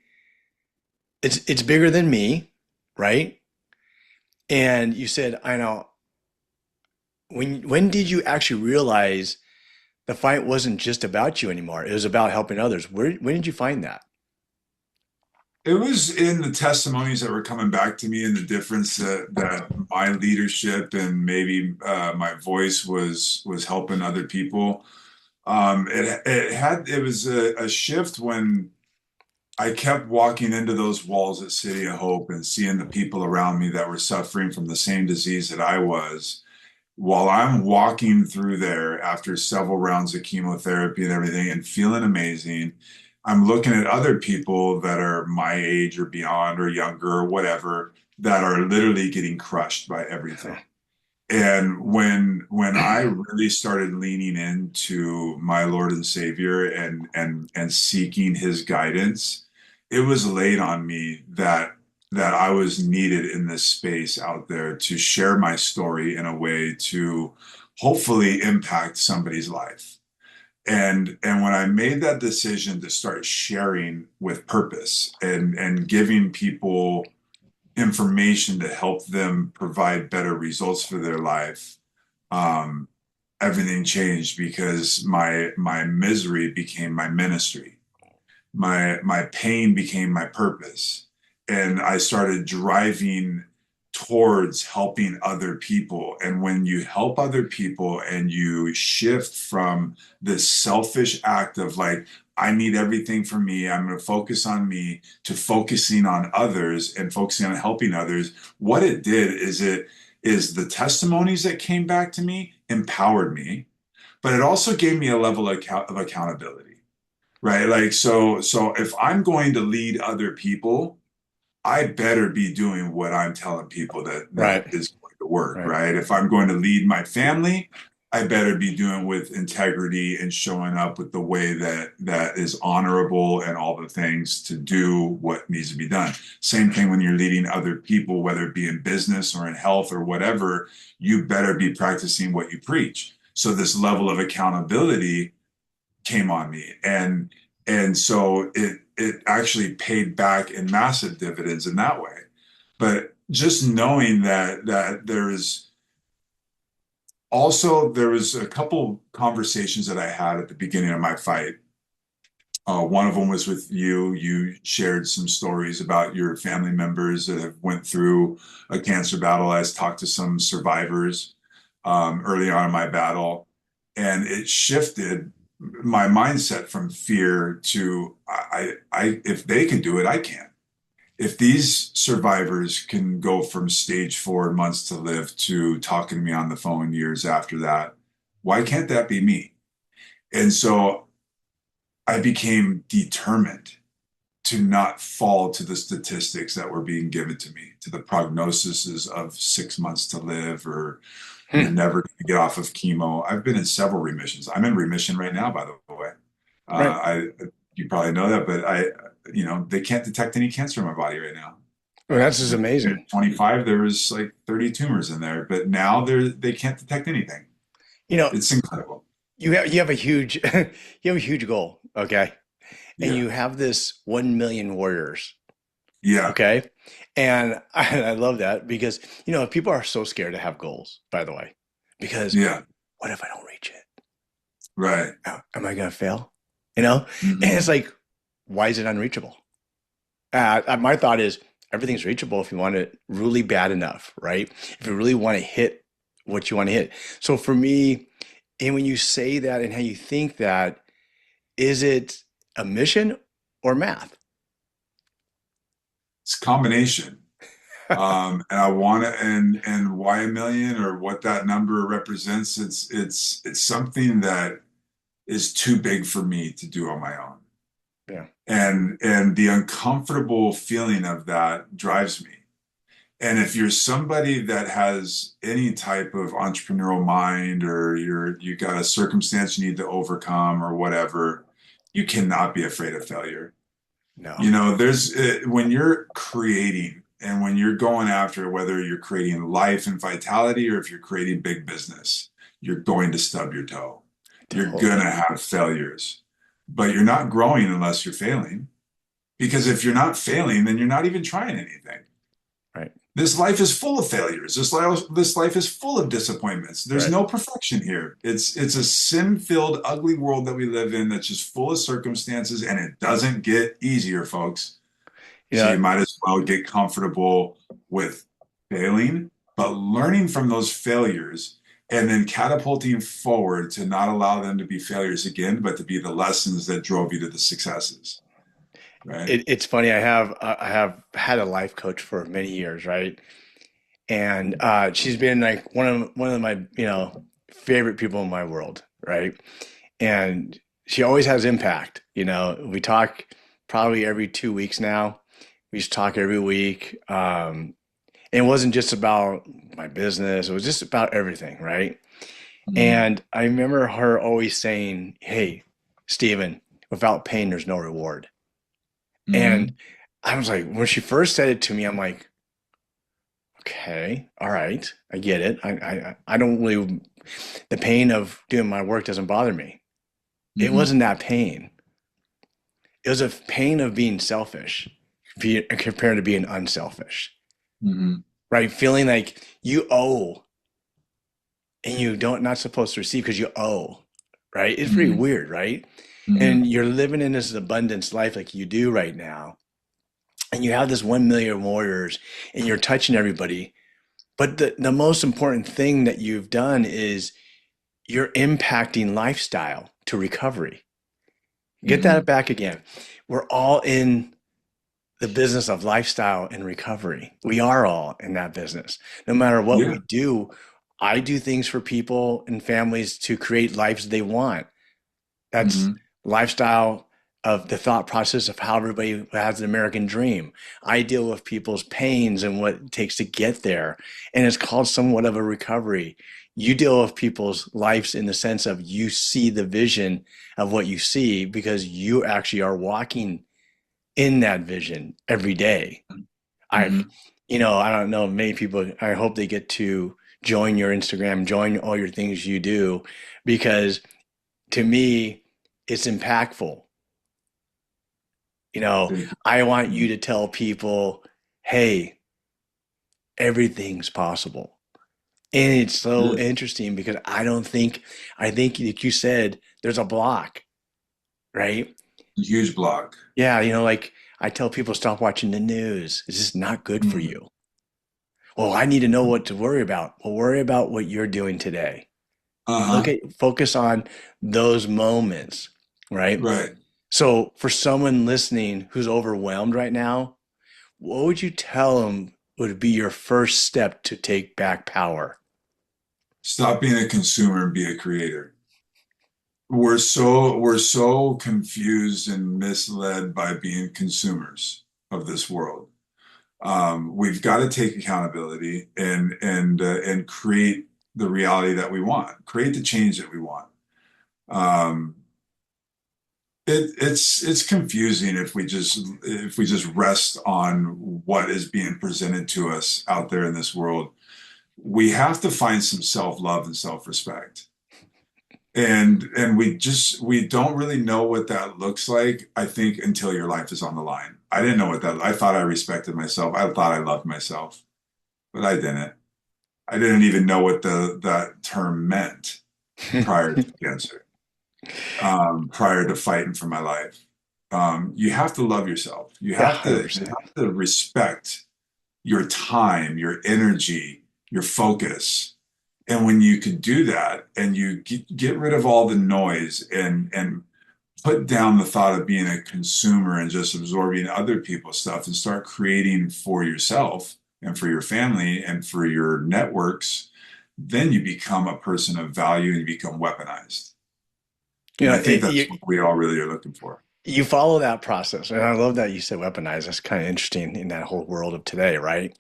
Speaker 1: it's bigger than me, right? And you said, I know. When did you actually realize the fight wasn't just about you anymore? It was about helping others. When did you find that?
Speaker 2: It was in the testimonies that were coming back to me and the difference that my leadership and maybe my voice was helping other people. It was a shift when I kept walking into those walls at City of Hope and seeing the people around me that were suffering from the same disease that I was. While I'm walking through there after several rounds of chemotherapy and everything and feeling amazing, I'm looking at other people that are my age or beyond or younger or whatever that are literally getting crushed by everything. And when I really started leaning into my Lord and Savior and seeking his guidance, it was laid on me that I was needed in this space out there to share my story in a way to hopefully impact somebody's life. And when I made that decision to start sharing with purpose and giving people information to help them provide better results for their life, um, everything changed because my misery became my ministry. My pain became my purpose. And I started driving towards helping other people. And when you help other people and you shift from this selfish act of like, I need everything for me, I'm going to focus on me, to focusing on others and focusing on helping others, what it did is the testimonies that came back to me empowered me, but it also gave me a level of accountability, right? Like, so if I'm going to lead other people, I better be doing what I'm telling people that
Speaker 1: Right,
Speaker 2: is going to work,
Speaker 1: right.
Speaker 2: right? If I'm going to lead my family, I better be doing with integrity and showing up with the way that is honorable and all the things to do what needs to be done. Same thing when you're leading other people, whether it be in business or in health or whatever, you better be practicing what you preach. So this level of accountability came on me, and so it actually paid back in massive dividends in that way. But just knowing that there was a couple conversations that I had at the beginning of my fight. One of them was with you. You shared some stories about your family members that have went through a cancer battle. I talked to some survivors early on in my battle, and it shifted my mindset from fear to if they can do it, I can. If these survivors can go from stage 4 months to live to talking to me on the phone years after that, why can't that be me? And so I became determined to not fall to the statistics that were being given to me, to the prognoses of 6 months to live, or you're
Speaker 1: Hmm.
Speaker 2: never going to get off of chemo. I've been in several remissions. I'm in remission right now, by the way.
Speaker 1: Right.
Speaker 2: I You probably know that, but they can't detect any cancer in my body right now.
Speaker 1: Well, that's just
Speaker 2: At
Speaker 1: amazing.
Speaker 2: 25, there was like 30 tumors in there, but now they can't detect anything.
Speaker 1: You know,
Speaker 2: It's incredible.
Speaker 1: you have a huge you have a huge goal, okay? And
Speaker 2: Yeah.
Speaker 1: you have this 1 million warriors,
Speaker 2: Yeah.
Speaker 1: okay? And I love that because people are so scared to have goals, by the way, because
Speaker 2: Yeah.
Speaker 1: what if I don't reach it?
Speaker 2: Right.
Speaker 1: Am I gonna fail? You know? And it's
Speaker 2: Mhm.
Speaker 1: like, why is it unreachable? My thought is everything's reachable if you want it really bad enough, right? If you really want to hit what you want to hit. So for me, and when you say that and how you think that, is it a mission or math?
Speaker 2: It's a combination. And I want to, and why a million or what that number represents. It's something that is too big for me to do on my own.
Speaker 1: Yeah.
Speaker 2: And the uncomfortable feeling of that drives me. And if you're somebody that has any type of entrepreneurial mind or you got a circumstance you need to overcome or whatever, you cannot be afraid of failure.
Speaker 1: No.
Speaker 2: You know, when you're creating and when you're going after whether you're creating life and vitality or if you're creating big business, you're going to stub your toe. You're
Speaker 1: Totally.
Speaker 2: gonna have failures, but you're not growing unless you're failing. Because if you're not failing, then you're not even trying anything.
Speaker 1: Right.
Speaker 2: This life is full of failures. This life is full of disappointments. There's
Speaker 1: Right.
Speaker 2: no perfection here. It's a sin-filled, ugly world that we live in that's just full of circumstances, and it doesn't get easier, folks.
Speaker 1: You
Speaker 2: So
Speaker 1: know,
Speaker 2: you might as well get comfortable with failing, but learning from those failures and then catapulting forward to not allow them to be failures again, but to be the lessons that drove you to the successes, right?
Speaker 1: it's funny. I have had a life coach for many years, right? And she's been like one of my favorite people in my world, right? And she always has impact. We talk probably every 2 weeks now. We used to talk every week. And it wasn't just about my business, it was just about everything, right?
Speaker 2: Mm-hmm.
Speaker 1: And I remember her always saying, "Hey, Stephen, without pain, there's no reward." And
Speaker 2: Mm-hmm.
Speaker 1: I was like, when she first said it to me, I'm like, okay, all right, I get it. I don't really, the pain of doing my work doesn't bother me. It
Speaker 2: Mm-hmm.
Speaker 1: wasn't that pain. It was a pain of being selfish compared to being unselfish,
Speaker 2: Mm-hmm.
Speaker 1: right? Feeling like you owe and you don't not supposed to receive because you owe, right? It's pretty
Speaker 2: Mm-hmm.
Speaker 1: weird, right?
Speaker 2: Mm-hmm.
Speaker 1: And you're living in this abundance life like you do right now, and you have this 1 million warriors, and you're touching everybody. But the most important thing that you've done is you're impacting lifestyle to recovery. Get
Speaker 2: Mm-hmm.
Speaker 1: that back again. We're all in the business of lifestyle and recovery. We are all in that business. No matter what
Speaker 2: Yeah.
Speaker 1: we do, I do things for people and families to create lives they want. That's
Speaker 2: Mm-hmm.
Speaker 1: lifestyle of the thought process of how everybody has an American dream. I deal with people's pains and what it takes to get there. And it's called somewhat of a recovery. You deal with people's lives in the sense of you see the vision of what you see because you actually are walking in that vision every day. I've,
Speaker 2: Mm-hmm.
Speaker 1: I don't know, many people, I hope they get to join your Instagram, join all your things you do, because to me, it's impactful. You know,
Speaker 2: Thank
Speaker 1: I want
Speaker 2: you.
Speaker 1: you to tell people, hey, everything's possible. And it's so
Speaker 2: Yeah.
Speaker 1: interesting because I think, like you said, there's a block, right?
Speaker 2: Huge block.
Speaker 1: Yeah, like I tell people, stop watching the news. It's just not good for
Speaker 2: Mm-hmm.
Speaker 1: you. Well, I need to know what to worry about. Well, worry about what you're doing today.
Speaker 2: Uh-huh.
Speaker 1: Focus on those moments, right?
Speaker 2: Right.
Speaker 1: So for someone listening who's overwhelmed right now, what would you tell them would be your first step to take back power?
Speaker 2: Stop being a consumer and be a creator. We're so confused and misled by being consumers of this world. We've got to take accountability and create the reality that we want, create the change that we want. Um, it's confusing if we just rest on what is being presented to us out there in this world. We have to find some self-love and self-respect. And we don't really know what that looks like, I think, until your life is on the line. I didn't know what that. I thought I respected myself. I thought I loved myself, but I didn't. I didn't even know what that term meant prior to cancer, prior to fighting for my life. you have to love yourself.
Speaker 1: Yeah,
Speaker 2: You
Speaker 1: 100%.
Speaker 2: have to respect your time, your energy, your focus. And when you could do that and you get rid of all the noise and put down the thought of being a consumer and just absorbing other people's stuff and start creating for yourself and for your family and for your networks, then you become a person of value and you become weaponized.
Speaker 1: You
Speaker 2: And
Speaker 1: know,
Speaker 2: I think that's what we all really are looking for.
Speaker 1: you follow that process, and I love that you said weaponize. That's kind of interesting in that whole world of today, right?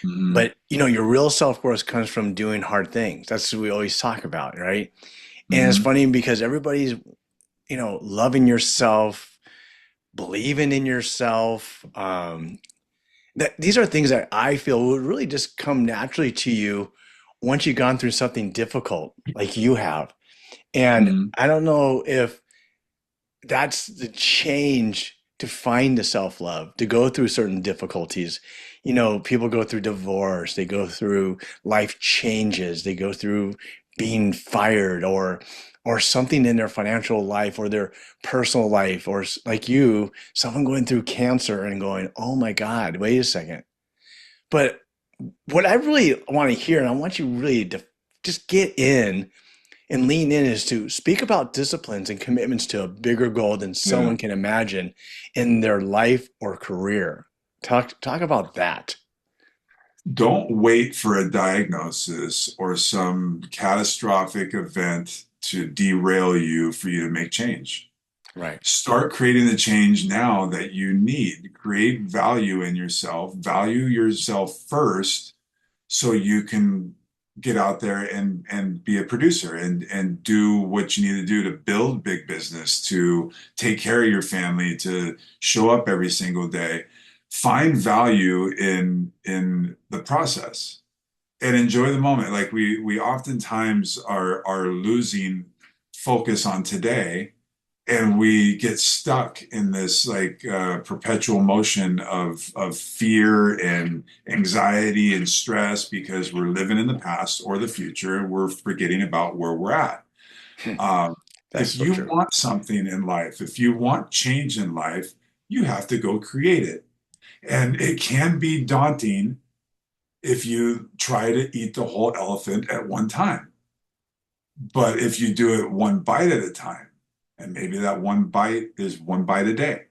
Speaker 2: Hmm.
Speaker 1: But your real self-worth comes from doing hard things. That's what we always talk about, right? And it's
Speaker 2: Hmm.
Speaker 1: funny because everybody's, loving yourself, believing in yourself. These are things that I feel would really just come naturally to you once you've gone through something difficult like you have. And
Speaker 2: Hmm.
Speaker 1: I don't know if that's the change to find the self-love, to go through certain difficulties. People go through divorce, they go through life changes, they go through being fired or something in their financial life or their personal life, or like you, someone going through cancer and going, "Oh my God, wait a second." But what I really want to hear, and I want you really to just get in and lean in, is to speak about disciplines and commitments to a bigger goal than
Speaker 2: Yeah.
Speaker 1: someone can imagine in their life or career. Talk about that.
Speaker 2: Don't wait for a diagnosis or some catastrophic event to derail you for you to make change.
Speaker 1: Right.
Speaker 2: Start creating the change now that you need. Create value in yourself, value yourself first so you can get out there and be a producer and do what you need to do to build big business, to take care of your family, to show up every single day. Find value in the process and enjoy the moment. Like we oftentimes are losing focus on today and we get stuck in this like perpetual motion of fear and anxiety and stress because we're living in the past or the future and we're forgetting about where we're at. um,
Speaker 1: That's
Speaker 2: if
Speaker 1: so
Speaker 2: you
Speaker 1: true.
Speaker 2: want something in life, if you want change in life, you have to go create it, and it can be daunting if you try to eat the whole elephant at one time. But if you do it one bite at a time, and maybe that one bite is one bite a day,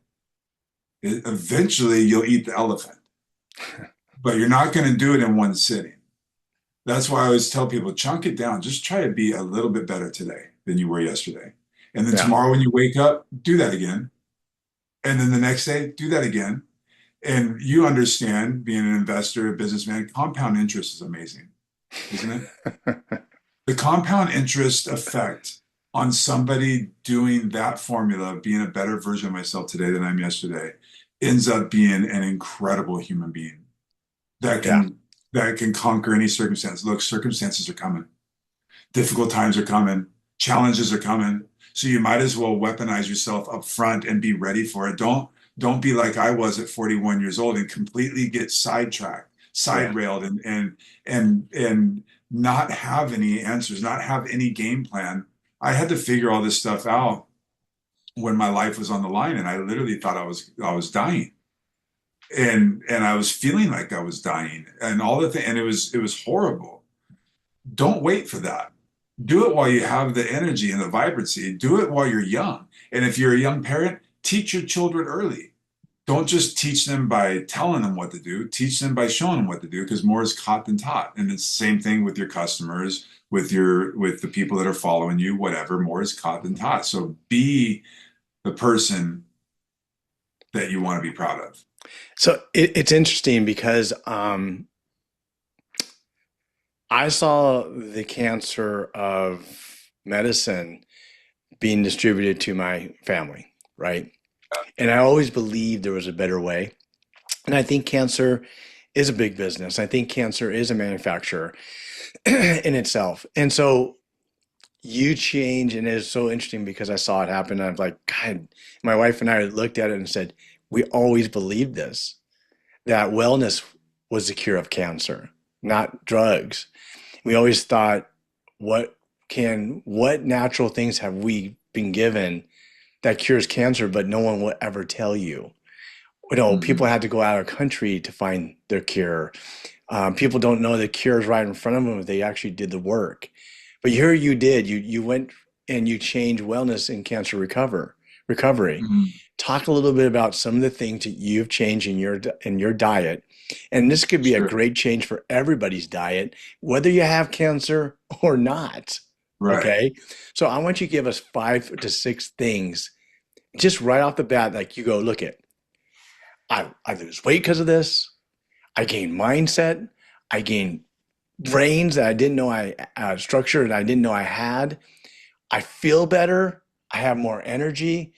Speaker 2: eventually you'll eat the elephant. But you're not going to do it in one sitting. That's why I always tell people chunk it down. Just try to be a little bit better today than you were yesterday. And then
Speaker 1: Yeah.
Speaker 2: tomorrow when you wake up, do that again. And then the next day, do that again. And you understand, being an investor, a businessman, compound interest is amazing, isn't it? The compound interest effect on somebody doing that formula, being a better version of myself today than I'm yesterday, ends up being an incredible human being that
Speaker 1: Yeah.
Speaker 2: can conquer any circumstance. Look, circumstances are coming. Difficult times are coming. Challenges are coming. So you might as well weaponize yourself up front and be ready for it. Don't be like I was at 41 years old and completely get sidetracked,
Speaker 1: Yeah.
Speaker 2: side railed, and not have any answers, not have any game plan. I had to figure all this stuff out when my life was on the line, and I literally thought I was dying, and I was feeling like I was dying, and all the thing, and it was horrible. Don't wait for that. Do it while you have the energy and the vibrancy. Do it while you're young. And if you're a young parent, teach your children early. Don't just teach them by telling them what to do. Teach them by showing them what to do, because more is caught than taught. And it's the same thing with your customers, with the people that are following you, whatever. More is caught than taught. So be the person that you want to be proud of.
Speaker 1: So it's interesting because I saw the cancer of medicine being distributed to my family, right? And I always believed there was a better way. And I think cancer is a big business. I think cancer is a manufacturer in itself. And so you change, and it's so interesting because I saw it happen. I'm like, God, my wife and I looked at it and said, we always believed this, that wellness was the cure of cancer, not drugs. We always thought, what natural things have we been given that cures cancer, but no one will ever tell you. You know, people
Speaker 2: Hmm.
Speaker 1: had to go out of country to find their cure. People don't know the cure is right in front of them if they actually did the work. But here you did. You went and you changed wellness in cancer recovery.
Speaker 2: Hmm.
Speaker 1: Talk a little bit about some of the things that you've changed in your diet. And this could be a
Speaker 2: Sure.
Speaker 1: great change for everybody's diet, whether you have cancer or not.
Speaker 2: Right.
Speaker 1: Okay? So I want you to give us 5 to 6 things just right off the bat, like you go, look at, I lose weight because of this. I gain mindset. I gain brains that I didn't know structure that I didn't know I had. I feel better. I have more energy.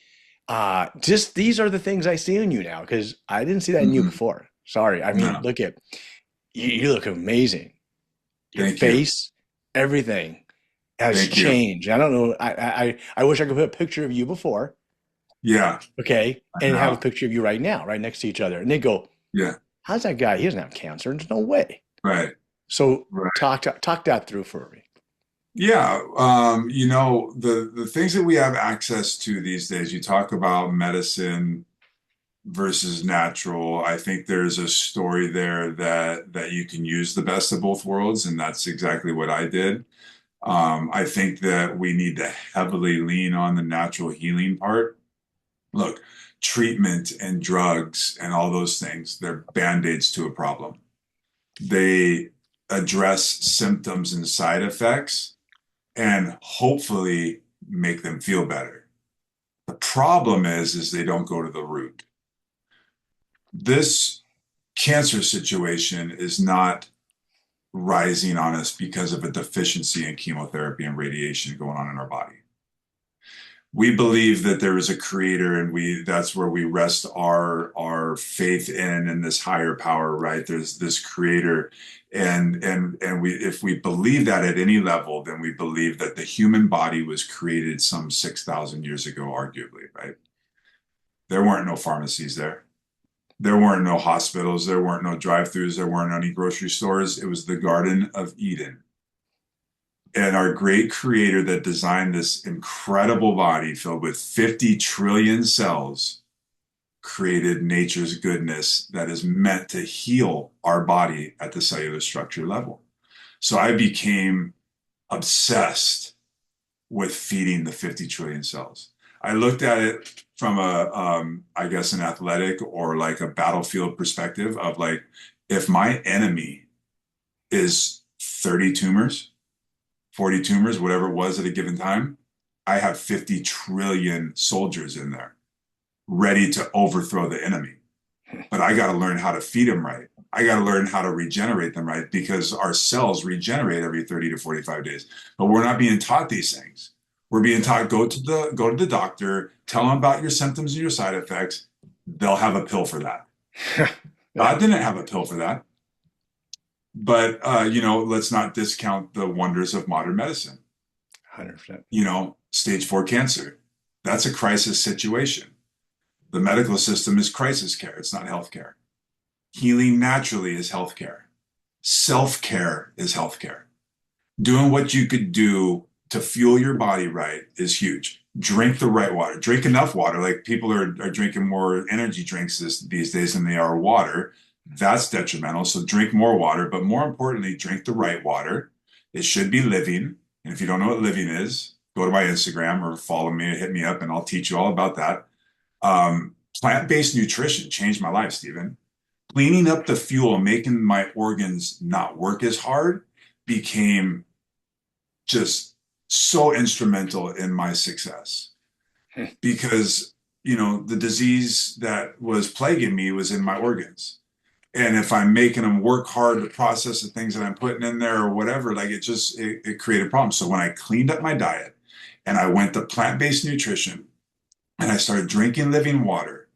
Speaker 1: Just these are the things I see in you now because I didn't see that in you
Speaker 2: Hmm.
Speaker 1: before. Sorry. I mean,
Speaker 2: No,
Speaker 1: look at you, you look amazing. Your
Speaker 2: thank you.
Speaker 1: face, everything has
Speaker 2: Thank you.
Speaker 1: changed. I don't know. I wish I could put a picture of you before,
Speaker 2: Yeah,
Speaker 1: okay,
Speaker 2: I
Speaker 1: and have a
Speaker 2: know.
Speaker 1: picture of you right now, right next to each other. And they go,
Speaker 2: Yeah,
Speaker 1: how's that guy? He doesn't have cancer. There's no way.
Speaker 2: right.
Speaker 1: So
Speaker 2: Right.
Speaker 1: talk that through for me.
Speaker 2: Yeah, the things that we have access to these days, you talk about medicine versus natural. I think there's a story there that you can use the best of both worlds, and that's exactly what I did. I think that we need to heavily lean on the natural healing part. Look, treatment and drugs and all those things, they're band-aids to a problem. They address symptoms and side effects and hopefully make them feel better. The problem is they don't go to the root. This cancer situation is not rising on us because of a deficiency in chemotherapy and radiation going on in our body. We believe that there is a creator, and we that's where we rest our faith in this higher power, right? There's this creator, and we if we believe that at any level, then we believe that the human body was created some 6,000 years ago, arguably, right? There weren't no pharmacies there. There weren't no hospitals, there weren't no drive-throughs, there weren't any grocery stores. It was the Garden of Eden. And our great creator that designed this incredible body filled with 50 trillion cells created nature's goodness that is meant to heal our body at the cellular structure level. So I became obsessed with feeding the 50 trillion cells. I looked at it from I guess, an athletic or like a battlefield perspective of like, if my enemy is 30 tumors, 40 tumors, whatever it was at a given time, I have 50 trillion soldiers in there ready to overthrow the enemy. But I got to learn how to feed them right. I got to learn how to regenerate them right because our cells regenerate every 30 to 45 days. But we're not being taught these things. We're being taught go to the doctor, tell them about your symptoms and your side effects. They'll have a pill for that.
Speaker 1: Yeah,
Speaker 2: God didn't have a pill for that. But let's not discount the wonders of modern medicine.
Speaker 1: 100%.
Speaker 2: Stage 4 cancer. That's a crisis situation. The medical system is crisis care. It's not healthcare. Healing naturally is healthcare. Self-care is healthcare. Doing what you could do to fuel your body right is huge. Drink the right water. Drink enough water. Like people are drinking more energy drinks these days than they are water. That's detrimental. So drink more water, but more importantly, drink the right water. It should be living. And if you don't know what living is, go to my Instagram or follow me, hit me up, and I'll teach you all about that. Plant-based nutrition changed my life, Stephen. Cleaning up the fuel, making my organs not work as hard became just so instrumental in my success because, the disease that was plaguing me was in my organs. And if I'm making them work hard to process the things that I'm putting in there or whatever, like it created problems. So when I cleaned up my diet and I went to plant-based nutrition and I started drinking living water,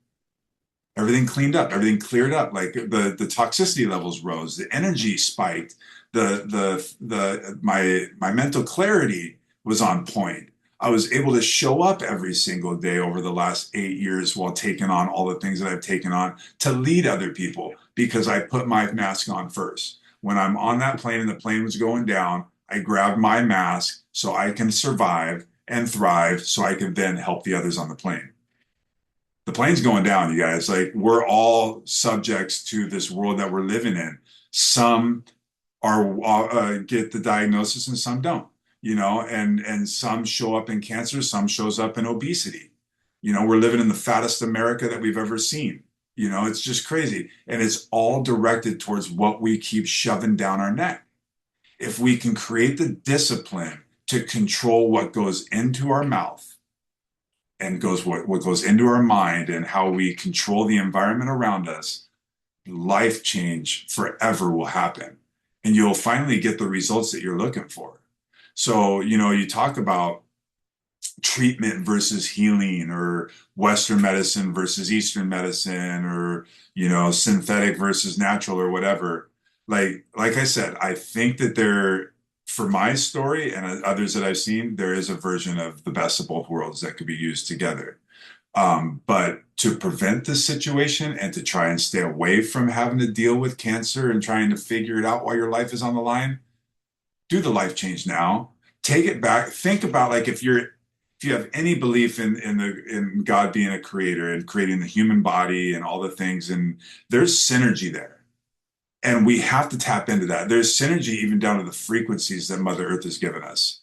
Speaker 2: everything cleaned up, everything cleared up. Like the toxicity levels rose, the energy spiked, my mental clarity was on point. I was able to show up every single day over the last 8 years while taking on all the things that I've taken on to lead other people because I put my mask on first. When I'm on that plane and the plane was going down, I grabbed my mask so I can survive and thrive so I can then help the others on the plane. The plane's going down, you guys. Like, we're all subjects to this world that we're living in. Some are get the diagnosis and some don't, and some show up in cancer, some shows up in obesity. We're living in the fattest America that we've ever seen. It's just crazy. And it's all directed towards what we keep shoving down our neck. If we can create the discipline to control what goes into our mouth and what goes into our mind and how we control the environment around us, life change forever will happen. And you'll finally get the results that you're looking for. So, you talk about treatment versus healing, or Western medicine versus Eastern medicine, or, synthetic versus natural, or whatever. Like I said, I think that for my story and others that I've seen, there is a version of the best of both worlds that could be used together. But to prevent this situation and to try and stay away from having to deal with cancer and trying to figure it out while your life is on the line, do the life change now. Take it back. Think about, like, if you have any belief in God being a creator and creating the human body and all the things, and there's synergy there. And we have to tap into that. There's synergy even down to the frequencies that Mother Earth has given us.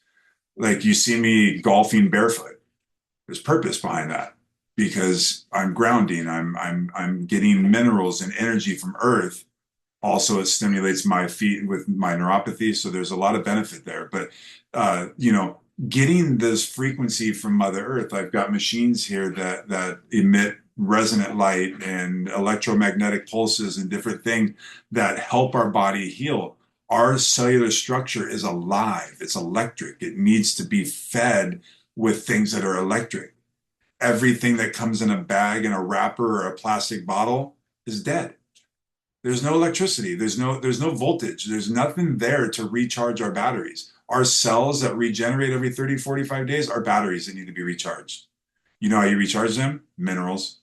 Speaker 2: Like, you see me golfing barefoot. There's purpose behind that, because I'm grounding. I'm getting minerals and energy from Earth. Also, it stimulates my feet with my neuropathy, so there's a lot of benefit there. But getting this frequency from Mother Earth, I've got machines here that emit resonant light and electromagnetic pulses and different things that help our body heal. Our cellular structure is alive. It's electric. It needs to be fed with things that are electric. Everything that comes in a bag, in a wrapper, or a plastic bottle is dead. There's no electricity. There's no voltage. There's nothing there to recharge our batteries. Our cells that regenerate every 30, 45 days are batteries that need to be recharged. You know how you recharge them? Minerals,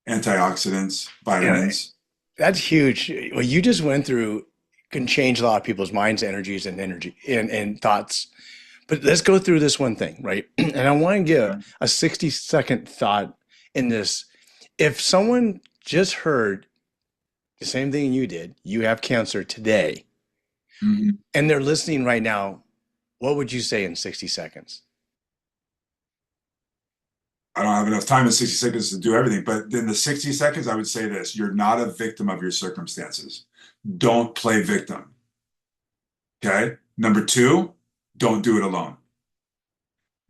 Speaker 2: antioxidants,
Speaker 1: Yeah,
Speaker 2: vitamins.
Speaker 1: that's huge. What you just went through can change a lot of people's minds, energies, and energy and thoughts. But let's go through this one thing, right? And I want to give a 60-second thought in this. If someone just heard the same thing you did, you have cancer today,
Speaker 2: Mhm.
Speaker 1: and they're listening right now, what would you say in 60 seconds?
Speaker 2: I don't have enough time in 60 seconds to do everything, but in the 60 seconds, I would say this: you're not a victim of your circumstances. Don't play victim. Okay. Number two, don't do it alone.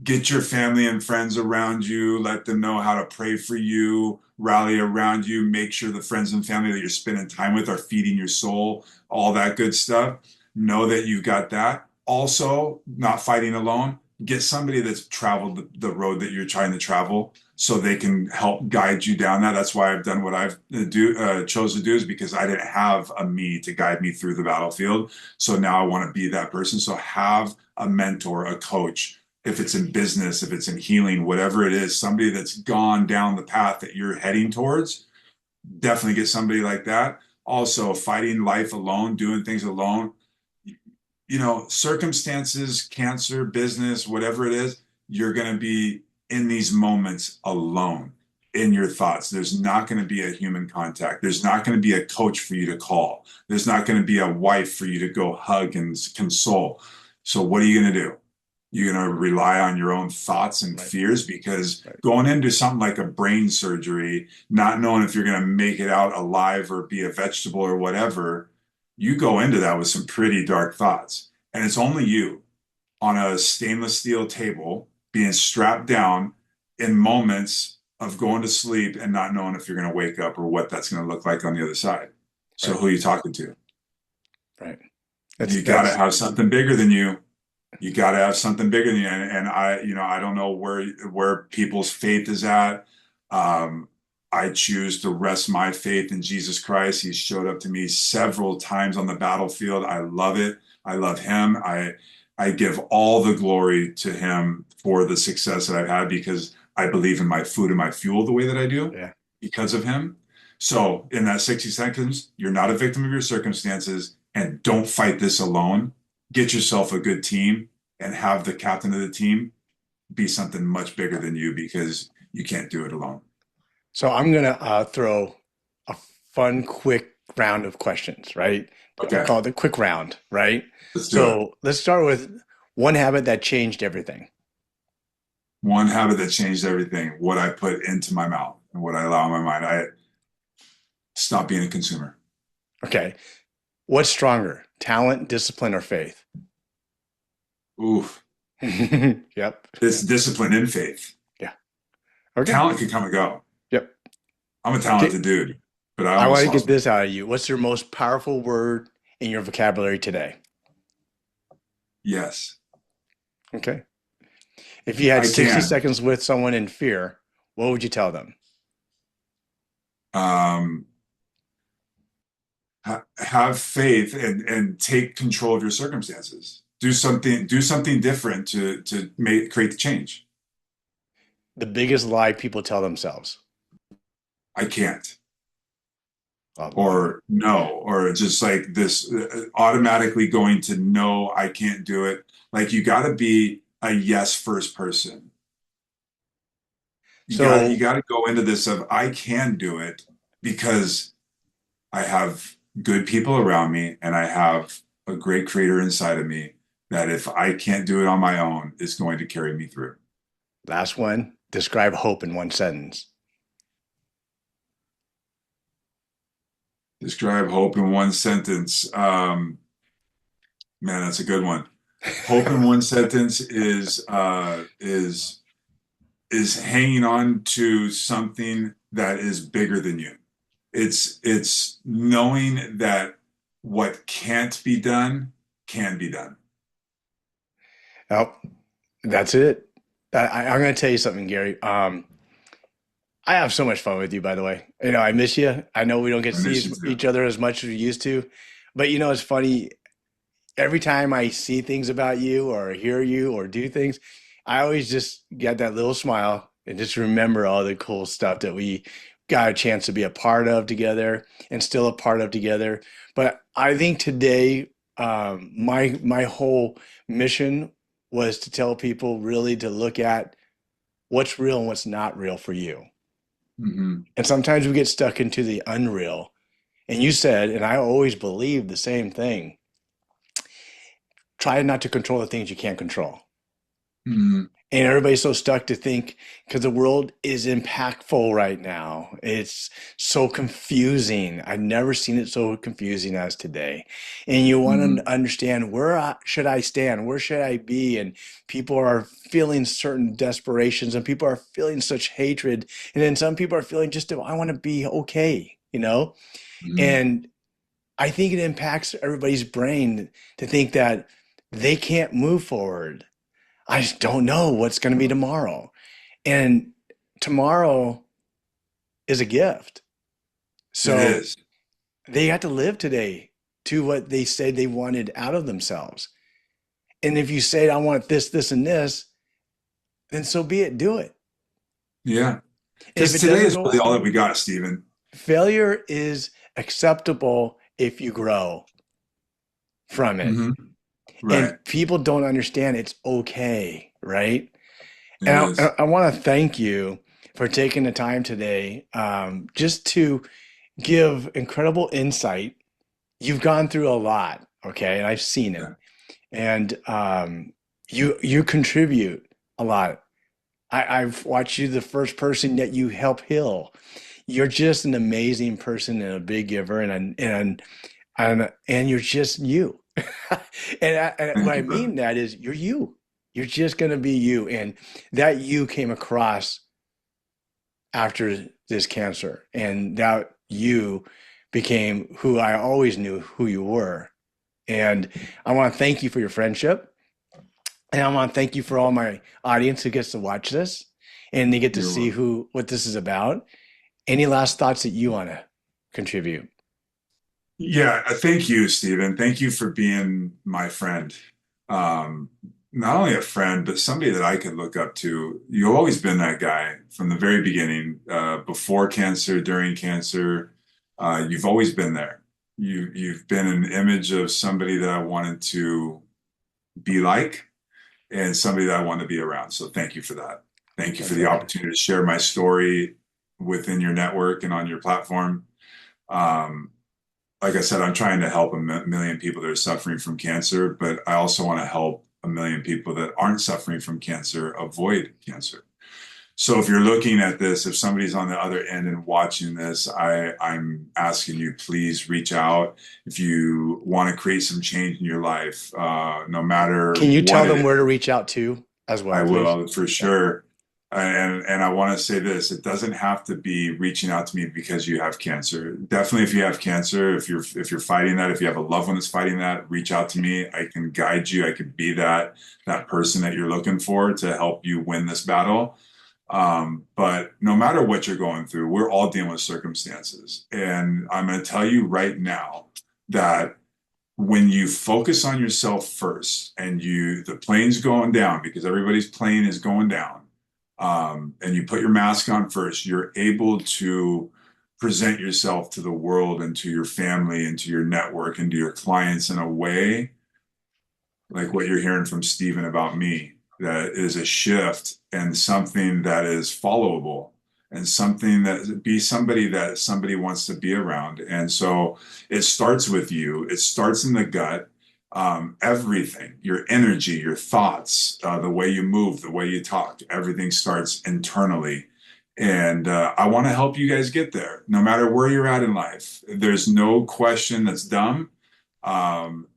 Speaker 2: Get your family and friends around you, let them know how to pray for you, rally around you, make sure the friends and family that you're spending time with are feeding your soul, all that good stuff. Know that you got that. Also, not fighting alone. Get somebody that's traveled the road that you're trying to travel so they can help guide you down that. That's why I've done what I've chose to do, is because I didn't have a me to guide me through the battlefield. So now I want to be that person. So have a mentor, a coach, if it's in business, if it's in healing, whatever it is, somebody that's gone down the path that you're heading towards. Definitely get somebody like that. Also, fighting life alone, doing things alone. Circumstances, cancer, business, whatever it is, you're going to be in these moments alone in your thoughts. There's not going to be a human contact. There's not going to be a coach for you to call. There's not going to be a wife for you to go hug and console. So what are you going to do? You're going to rely on your own thoughts and
Speaker 1: Right,
Speaker 2: fears, because
Speaker 1: right.
Speaker 2: going into something like a brain surgery, not knowing if you're going to make it out alive or be a vegetable or whatever, you go into that with some pretty dark thoughts. And it's only you on a stainless steel table being strapped down in moments of going to sleep and not knowing if you're going to wake up or what that's going to look like on the other side. So
Speaker 1: Right,
Speaker 2: who are you talking to?
Speaker 1: right.
Speaker 2: You got to
Speaker 1: That's
Speaker 2: have something bigger than you. You got to have something bigger than you. And I don't know where people's faith is at. I choose to rest my faith in Jesus Christ. He's showed up to me several times on the battlefield. I love it. I love him. I give all the glory to him for the success that I've had, because I believe in my food and my fuel the way that I do
Speaker 1: yeah.
Speaker 2: because of him. So in that 60 seconds, you're not a victim of your circumstances, and don't fight this alone. Get yourself a good team and have the captain of the team be something much bigger than you because you can't do it alone.
Speaker 1: So I'm gonna throw a fun, quick round of questions, right? I
Speaker 2: Okay,
Speaker 1: call it the quick round, right?
Speaker 2: let's do it.
Speaker 1: So let's start with one habit that changed everything.
Speaker 2: One habit that changed everything, what I put into my mouth and what I allow in my mind. I stopped being a consumer.
Speaker 1: Okay. What's stronger, talent, discipline, or faith?
Speaker 2: Oof.
Speaker 1: Yep.
Speaker 2: It's discipline and faith.
Speaker 1: Yeah. Okay.
Speaker 2: Talent can come and go.
Speaker 1: Yep.
Speaker 2: I'm a
Speaker 1: Okay.
Speaker 2: talented dude, but I
Speaker 1: I want
Speaker 2: almost
Speaker 1: to get
Speaker 2: lost.
Speaker 1: this out of you. What's your most powerful word in your vocabulary today?
Speaker 2: Yes,
Speaker 1: Okay. If you had
Speaker 2: I
Speaker 1: 60
Speaker 2: can.
Speaker 1: seconds with someone in fear, what would you tell them?
Speaker 2: Um, have faith and take control of your circumstances. Do something different to make create the change.
Speaker 1: The biggest lie people tell themselves.
Speaker 2: I can't.
Speaker 1: Oh, love it.
Speaker 2: Or no, or just like this automatically going to no, I can't do it. Like you got to be a yes first person. You
Speaker 1: So,
Speaker 2: got to go into this of I can do it because I have good people around me and I have a great creator inside of me that if I can't do it on my own, is going to carry me through.
Speaker 1: last one, describe hope in one sentence.
Speaker 2: Describe hope in one sentence. Man, that's a good one. Hope in one sentence is hanging on to something that is bigger than you. It's knowing that what can't be done can be done.
Speaker 1: Oh, that's it. I'm going to tell you something, Gary. I have so much fun with you, by the way. I miss you. I know we don't get
Speaker 2: I
Speaker 1: to see
Speaker 2: miss you too.
Speaker 1: each other as much as we used to, but it's funny. Every time I see things about you or hear you or do things, I always just get that little smile and just remember all the cool stuff that we got a chance to be a part of together and still a part of together. But I think today, my whole mission was to tell people really to look at what's real and what's not real for you.
Speaker 2: Hmm.
Speaker 1: And sometimes we get stuck into the unreal. And you said, and I always believe the same thing, try not to control the things you can't control.
Speaker 2: Hmm.
Speaker 1: And everybody's so stuck to think because the world is impactful right now. It's so confusing. I've never seen it so confusing as today. And you want
Speaker 2: Hmm.
Speaker 1: to understand should I stand? Where should I be? And people are feeling certain desperations and people are feeling such hatred. And then some people are feeling just, I want to be okay.
Speaker 2: Hmm.
Speaker 1: And I think it impacts everybody's brain to think that they can't move forward. I just don't know what's going to be tomorrow. And tomorrow is a gift.
Speaker 2: It
Speaker 1: So
Speaker 2: is.
Speaker 1: they have to live today to what they said they wanted out of themselves. And if you say, I want this, this, and this, then so be it, do it.
Speaker 2: Yeah.
Speaker 1: And if
Speaker 2: Because
Speaker 1: it
Speaker 2: today
Speaker 1: doesn't
Speaker 2: is
Speaker 1: go
Speaker 2: really all that
Speaker 1: well,
Speaker 2: we got, Stephen.
Speaker 1: failure is acceptable if you grow from it.
Speaker 2: Hmm. Right.
Speaker 1: And people don't understand it's okay, right?
Speaker 2: It
Speaker 1: And I,
Speaker 2: is.
Speaker 1: I want to thank you for taking the time today just to give incredible insight. You've gone through a lot, okay, and I've seen it,
Speaker 2: Yeah.
Speaker 1: and you contribute a lot. I've watched you the first person that you help heal. You're just an amazing person and a big giver, and you're just you. And what
Speaker 2: Thank
Speaker 1: I
Speaker 2: you, brother.
Speaker 1: mean that is you're you. You're just gonna be you, and that you came across after this cancer, and that you became who I always knew who you were. And I want to thank you for your friendship, and I want to thank you for all my audience who gets to watch this and they get to
Speaker 2: You're
Speaker 1: see
Speaker 2: welcome.
Speaker 1: what this is about. Any last thoughts that you want to contribute?
Speaker 2: Yeah, thank you, Stephen. Thank you for being my friend. Um, Not only a friend, but somebody that I could look up to. You've always been that guy from the very beginning, before cancer, during cancer. You've always been there. You've been an image of somebody that I wanted to be like. and somebody that I want to be around. So thank you for that. Thank you for
Speaker 1: That's
Speaker 2: the
Speaker 1: awesome.
Speaker 2: opportunity to share my story within your network and on your platform. Um, like I said, I'm trying to help a million people that are suffering from cancer, but I also want to help a million people that aren't suffering from cancer avoid cancer. So if you're looking at this, if somebody's on the other end and watching this, I'm asking you, please reach out. If you want to create some change in your life, no matter
Speaker 1: Can you tell
Speaker 2: what it
Speaker 1: them
Speaker 2: is,
Speaker 1: where to reach out to as
Speaker 2: I
Speaker 1: well, please?
Speaker 2: will for
Speaker 1: Yeah.
Speaker 2: sure. And I want to say this, it doesn't have to be reaching out to me because you have cancer. Definitely if you have cancer, if you're fighting that, if you have a loved one that's fighting that, reach out to me. I can guide you. I can be that person that you're looking for to help you win this battle. But no matter what you're going through, we're all dealing with circumstances. And I'm going to tell you right now that when you focus on yourself first and the plane's going down because everybody's plane is going down, and you put your mask on first, you're able to present yourself to the world and to your family and to your network and to your clients in a way like what you're hearing from Stephen about me, that is a shift and something that is followable and something that be somebody that somebody wants to be around. And so it starts with you. It starts in the gut. Everything, your energy, your thoughts, the way you move, the way you talk, everything starts internally. And I want to help you guys get there, no matter where you're at in life. There's no question that's dumb. Um,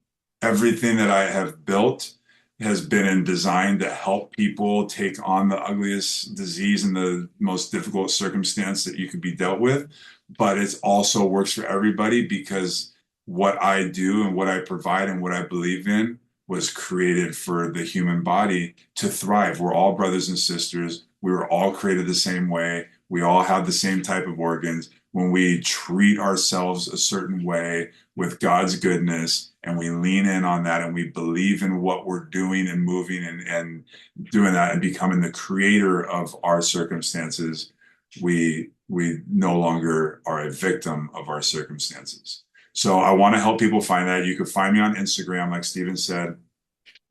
Speaker 2: Everything that I have built has been in design to help people take on the ugliest disease and the most difficult circumstance that you could be dealt with. But it also works for everybody because what I do and what I provide and what I believe in was created for the human body to thrive. We're all brothers and sisters. We were all created the same way. We all have the same type of organs. When we treat ourselves a certain way with God's goodness and we lean in on that and we believe in what we're doing and moving and doing that and becoming the creator of our circumstances, we no longer are a victim of our circumstances. So I want to help people find that. You can find me on Instagram, like Stephen said.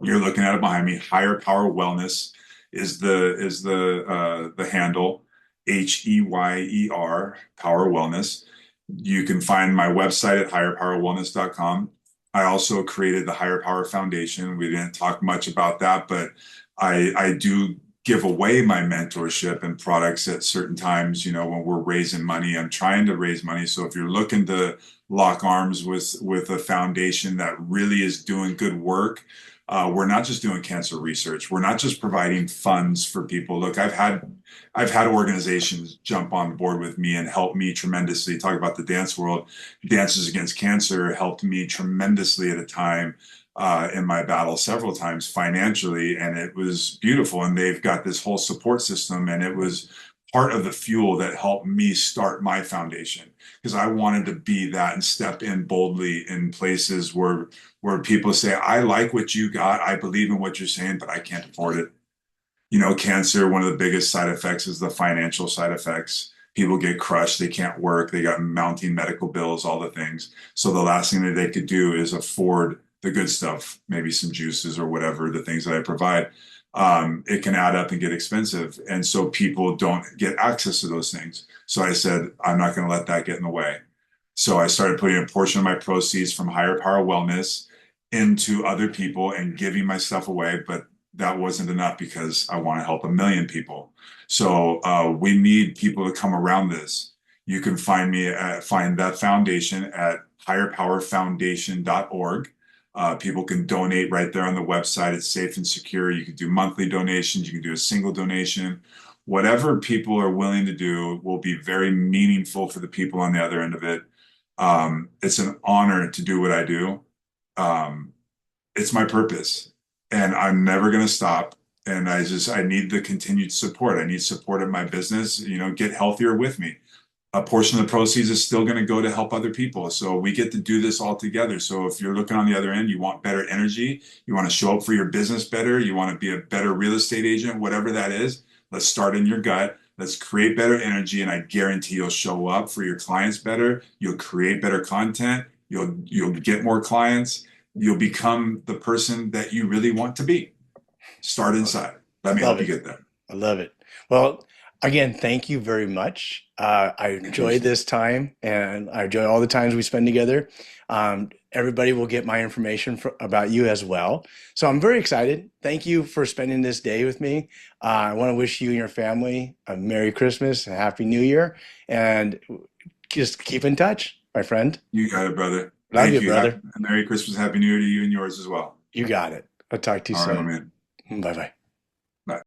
Speaker 2: You're looking at it behind me. Higher Power Wellness is the handle. HEYER Power Wellness. You can find my website at higherpowerwellness.com. I also created the Higher Power Foundation. We didn't talk much about that, but I do give away my mentorship and products at certain times, when we're raising money. I'm trying to raise money. So if you're looking to lock arms with a foundation that really is doing good work, we're not just doing cancer research. We're not just providing funds for people. Look, I've had organizations jump on board with me and help me tremendously. Talk about the dance world. Dances Against Cancer helped me tremendously at a time in my battle several times financially, and it was beautiful. And they've got this whole support system, and it was part of the fuel that helped me start my foundation because I wanted to be that and step in boldly in places where people say, I like what you got, I believe in what you're saying, but I can't afford it. Cancer, one of the biggest side effects is the financial side effects. People get crushed, they can't work, they got mounting medical bills, all the things. So the last thing that they could do is afford the good stuff, maybe some juices or whatever, the things that I provide. It can add up and get expensive. And so people don't get access to those things. So I said, I'm not going to let that get in the way. So I started putting a portion of my proceeds from Higher Power Wellness into other people and giving my stuff away. But that wasn't enough because I want to help a million people. So we need people to come around this. You can find that foundation at higherpowerfoundation.org. People can donate right there on the website. It's safe and secure. You can do monthly donations. You can do a single donation. Whatever people are willing to do will be very meaningful for the people on the other end of it. It's an honor to do what I do. Um, it's my purpose and I'm never going to stop. And I need the continued support. I need support of my business, get healthier with me. A portion of the proceeds is still going to go to help other people. So we get to do this all together. So if you're looking on the other end, you want better energy, you want to show up for your business better, you want to be a better real estate agent, whatever that is, let's start in your gut. Let's create better energy. And I guarantee you'll show up for your clients better. You'll create better content. You'll get more clients. You'll become the person that you really want to be. Start inside. Let
Speaker 1: I
Speaker 2: me
Speaker 1: love
Speaker 2: help you
Speaker 1: it.
Speaker 2: get there.
Speaker 1: I love it. Well, again, thank you very much. I
Speaker 2: Thank you.
Speaker 1: enjoyed this time and I enjoy all the times we spend together. Everybody will get my information about you as well. So I'm very excited. Thank you for spending this day with me. I want to wish you and your family a Merry Christmas, a Happy New Year, and just keep in touch, my friend.
Speaker 2: You got it, brother.
Speaker 1: Love
Speaker 2: Thank
Speaker 1: you,
Speaker 2: you.
Speaker 1: brother.
Speaker 2: Merry Christmas, Happy New Year to you and yours as well.
Speaker 1: You got it. I'll talk to you
Speaker 2: All right, my
Speaker 1: soon.
Speaker 2: man.
Speaker 1: Bye bye.